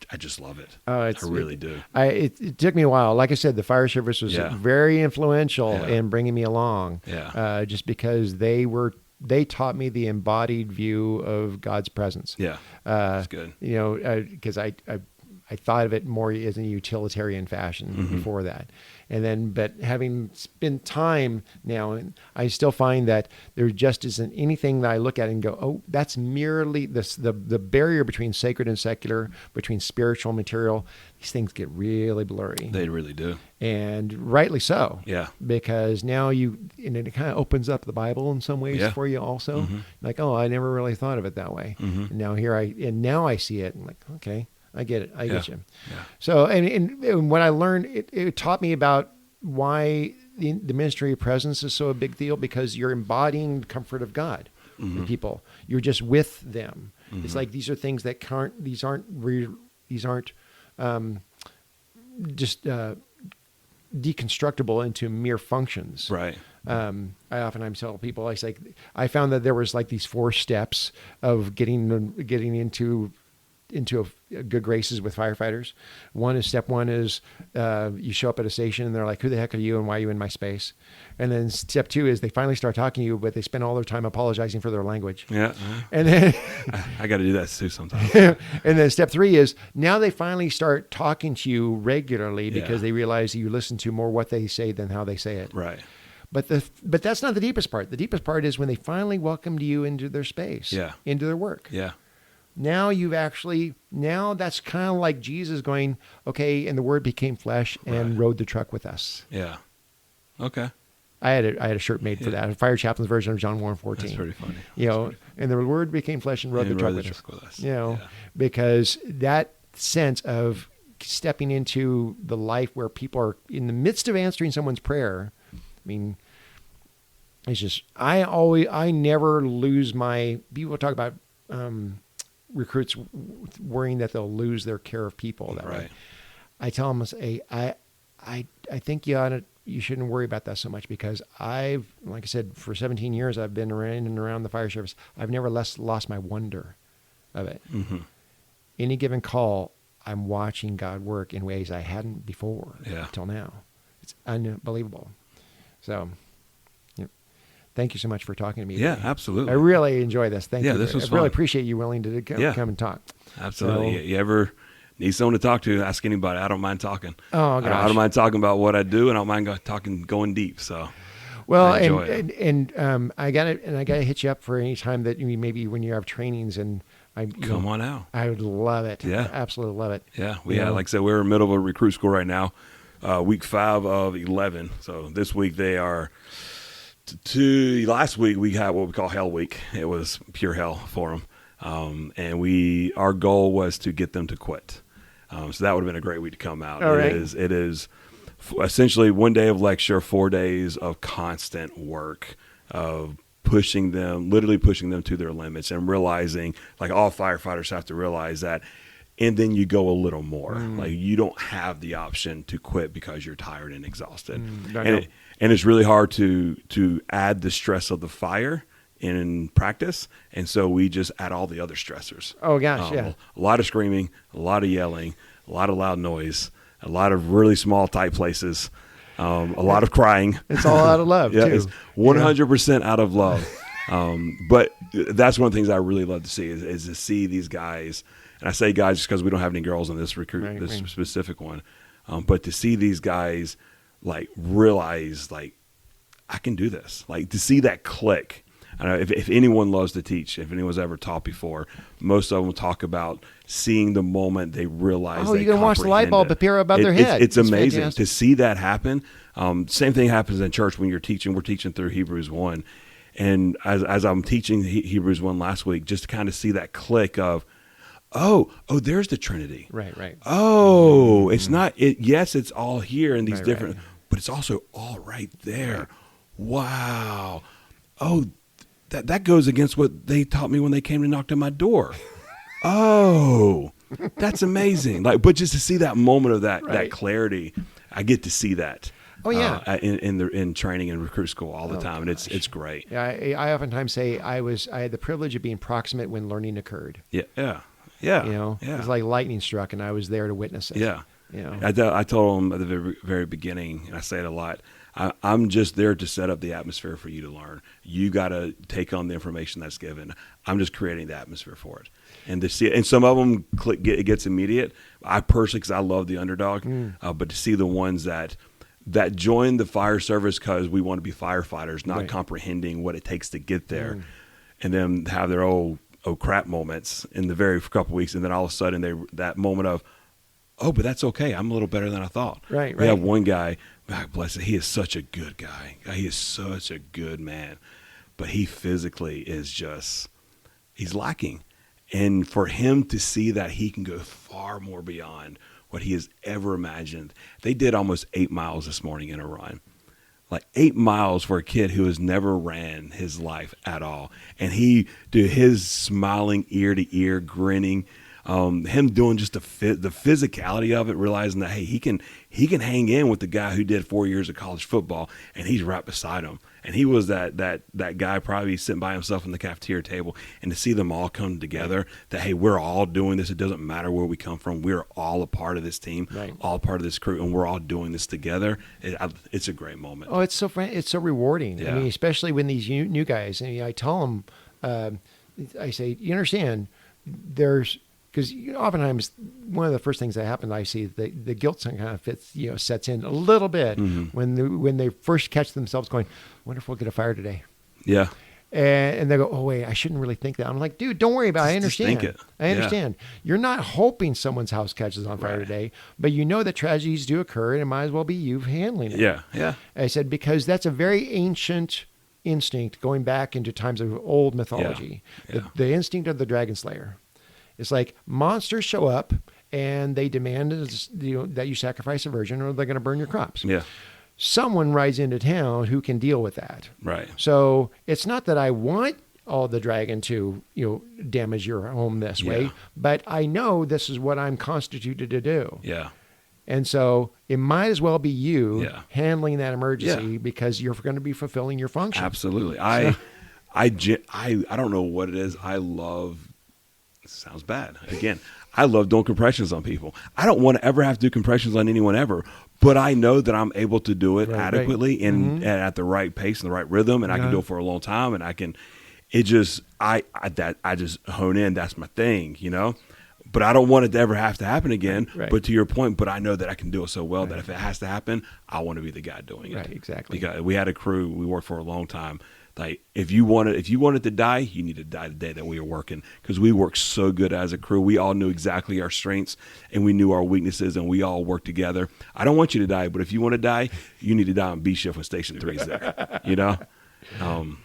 I just love it. I really do. It took me a while. Like I said, the fire service was very influential in bringing me along. Yeah. Just because they taught me the embodied view of God's presence. Yeah. That's good. Because I thought of it more as a utilitarian fashion before that. And then, but having spent time now, and I still find that there just isn't anything that I look at and go, oh, that's merely the barrier between sacred and secular, between spiritual and material. These things get really blurry. They really do. And rightly so. Yeah. Because now and it kind of opens up the Bible in some ways for you also. Like, oh, I never really thought of it that way. And now now I see it. I'm like, okay. I get it. I get you. Yeah. So, and what I learned, it taught me about why the ministry of presence is so a big deal, because you're embodying the comfort of God with people. You're just with them. It's like, these are things that these aren't just deconstructable into mere functions. Right. I oftentimes tell people, I found that there was like these 4 steps of getting into good graces with firefighters. Step one is you show up at a station and they're like, who the heck are you and why are you in my space? And then step 2 is they finally start talking to you, but they spend all their time apologizing for their language. Yeah. And then I got to do that too sometimes. And then step 3 is now they finally start talking to you regularly because they realize you listen to more what they say than how they say it. Right. But that's not the deepest part. The deepest part is when they finally welcomed you into their space, into their work. Yeah. Now that's kind of like Jesus going, okay, and the Word became flesh and rode the truck with us. Yeah. Okay. I had a shirt made for that, a fire chaplain's version of John 1:14. That's pretty funny. And the Word became flesh and rode the truck with us. Because that sense of stepping into the life where people are in the midst of answering someone's prayer. I mean, it's just, I never lose people talk about, recruits worrying that they'll lose their care of people that way. I tell them, I think you shouldn't worry about that so much, because like I said, for 17 years, I've been in and around the fire service. I've never lost my wonder of it. Any given call, I'm watching God work in ways I hadn't before till now. It's unbelievable. So, thank you so much for talking to me Yeah, today. Absolutely. I really enjoy this. Thank you. This was I really fun. appreciate you willing to come and talk. Absolutely. You ever need someone to talk to, ask anybody. I don't mind talking. Oh, gosh. I don't mind talking about what I do, and I don't mind going deep. So, well, I enjoy it. I got to hit you up for any time that maybe when you have trainings, and Come on out. I would love it. Yeah. Absolutely love it. Yeah. Like I said, we're in the middle of a recruit school right now, week 5 of 11. So this week they are last week we had what we call Hell Week. It was pure hell for them. And our goal was to get them to quit. So that would have been a great week to come out. All right. It is essentially 1 day of lecture, 4 days of constant work, of literally pushing them to their limits, and realizing, like all firefighters have to realize that. And then you go a little more. Like you don't have the option to quit because you're tired and exhausted. And it's really hard to add the stress of the fire in practice, and so we just add all the other stressors. Oh gosh, yeah. A lot of screaming, a lot of yelling, a lot of loud noise, a lot of really small, tight places, a lot of crying. It's all out of love, yeah, too. It's 100% out of love. But that's one of the things I really love to see is to see these guys, and I say guys just because we don't have any girls in this specific one, but to see these guys like realize like I can do this, like to see that click. I don't know if anyone loves to teach, if anyone's ever taught before, most of them talk about seeing the moment they realize. Oh, you can watch the light bulb appear above their head. It's amazing fantastic. to see that happen. Same thing happens in church when you're teaching. We're teaching through Hebrews 1. And as I'm teaching Hebrews 1 last week, just to kind of see that click of, oh, there's the Trinity. Right. Oh, it's not, yes, it's all here in these different, right. but it's also all right there. Right. Wow. Oh, that goes against what they taught me when they came to knock on my door. Oh, that's amazing. Like, but just to see that moment of that clarity, I get to see that. Oh yeah, in training and recruit school all the time, and it's great. Yeah, I oftentimes say I had the privilege of being proximate when learning occurred. Yeah. It was like lightning struck, and I was there to witness it. Yeah. I told them at the very, very beginning, and I say it a lot. I'm just there to set up the atmosphere for you to learn. You got to take on the information that's given. I'm just creating the atmosphere for it, and to see it. And some of them it gets immediate. I personally, because I love the underdog, but to see the ones that join the fire service because we want to be firefighters, not comprehending what it takes to get there, and then have their oh crap moments in the very couple weeks, and then all of a sudden that moment of, oh, but that's okay. I'm a little better than I thought. Right. We have one guy, God bless it, he is such a good guy. He is such a good man. But he physically is he's lacking. And for him to see that he can go far more beyond what he has ever imagined. They did almost 8 miles this morning in a run. Like 8 miles for a kid who has never ran his life at all. And his smiling ear to ear, grinning, him doing just the physicality of it, realizing that, hey, he can hang in with the guy who did 4 years of college football, and he's right beside him. And he was that guy probably sitting by himself in the cafeteria table, and to see them all come together, that, hey, we're all doing this. It doesn't matter where we come from. We're all a part of this team, all part of this crew, and we're all doing this together. It's a great moment. Oh, it's so rewarding. Yeah. I mean, especially when these new guys, and I tell them, I say, you understand, because oftentimes one of the first things that happen, I see the guilt kind of sets in a little bit when they first catch themselves going, I wonder if we'll get a fire today. Yeah. And they go, oh wait, I shouldn't really think that. I'm like, dude, don't worry about it. I understand. Just think it. I understand. Yeah. You're not hoping someone's house catches on fire today, but you know that tragedies do occur, and it might as well be you handling it. Yeah. I said, because that's a very ancient instinct going back into times of old mythology. Yeah. The instinct of the dragon slayer. It's like monsters show up and they demand that you sacrifice a virgin or they're going to burn your crops. Yeah. Someone rides into town who can deal with that. Right. So it's not that I want all the dragon to damage your home this way, but I know this is what I'm constituted to do. Yeah. And so it might as well be you handling that emergency because you're going to be fulfilling your function. Absolutely. I don't know what it is. I love. Sounds bad. Again, I love doing compressions on people. I don't want to ever have to do compressions on anyone ever, but I know that I'm able to do it adequately and at the right pace and the right rhythm, and I can do it for a long time, and I can. It just I just hone in. That's my thing, But I don't want it to ever have to happen again. Right. But to your point, but I know that I can do it so well that if it has to happen, I want to be the guy doing it. Right, exactly. Because we had a crew we worked for a long time Like if you wanted to die, you need to die the day that we were working, because we worked so good as a crew. We all knew exactly our strengths and we knew our weaknesses, and we all worked together. I don't want you to die, but if you want to die, you need to die on B shift when Station 3's there.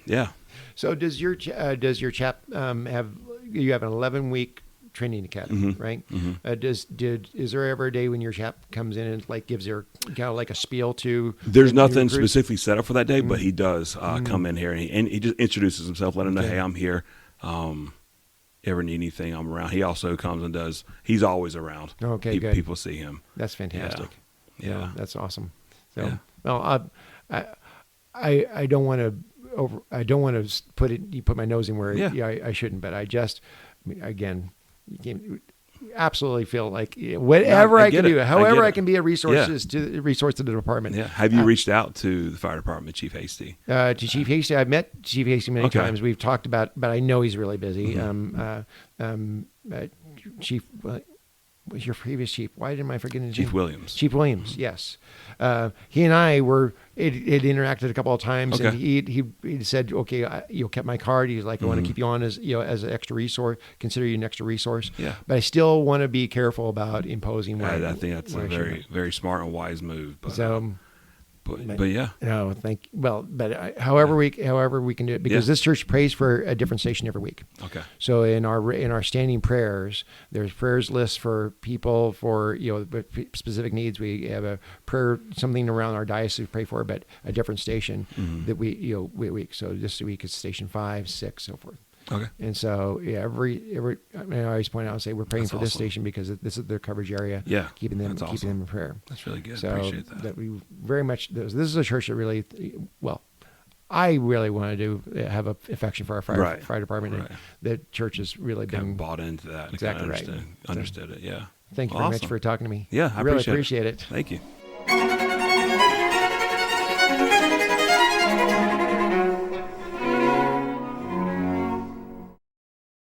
Yeah. So does your chap have you have an 11-week training academy, right? Is there ever a day when your chap comes in and like gives her kind of like a spiel to? There's nothing specifically set up for that day, but he does come in here and he just introduces himself, let them know, hey, I'm here. Ever need anything, I'm around. He also comes and does. He's always around. Okay, good. People see him. That's fantastic. Yeah. That's awesome. So, well, I don't want to put my nose in where I shouldn't, but again, you can absolutely feel like whatever I can do, however I can be a resource to the department. Yeah. Have you reached out to the fire department, Chief Hasty? To Chief Hasty, I've met Chief Hasty many times. We've talked about, but I know he's really busy. Chief, was your previous chief? Why didn't I forget his name? Chief Williams. Chief Williams, yes. He and I had interacted a couple of times, and he said, "Okay, you kept my card." He's like, "I want to keep you on as an extra resource. Consider you an extra resource." Yeah. But I still want to be careful about imposing. I think that's a very, very smart and wise move. But, but yeah. No, however we can do it, because this church prays for a different station every week. Okay. So in our standing prayers, there's prayers lists for people for specific needs. We have a prayer, something around our diocese we pray for, but a different station that we week. So this week is station 5, 6, so forth. Okay. And so I always point out and say we're praying for this station because this is their coverage area. Yeah. Keeping them in prayer. That's really good. So appreciate that. That we very much this is a church that really I really want to have an affection for our fire department, and the church has really been bought into that. Exactly understood it. Yeah. Thank you very much for talking to me. Yeah, I really appreciate it. Thank you.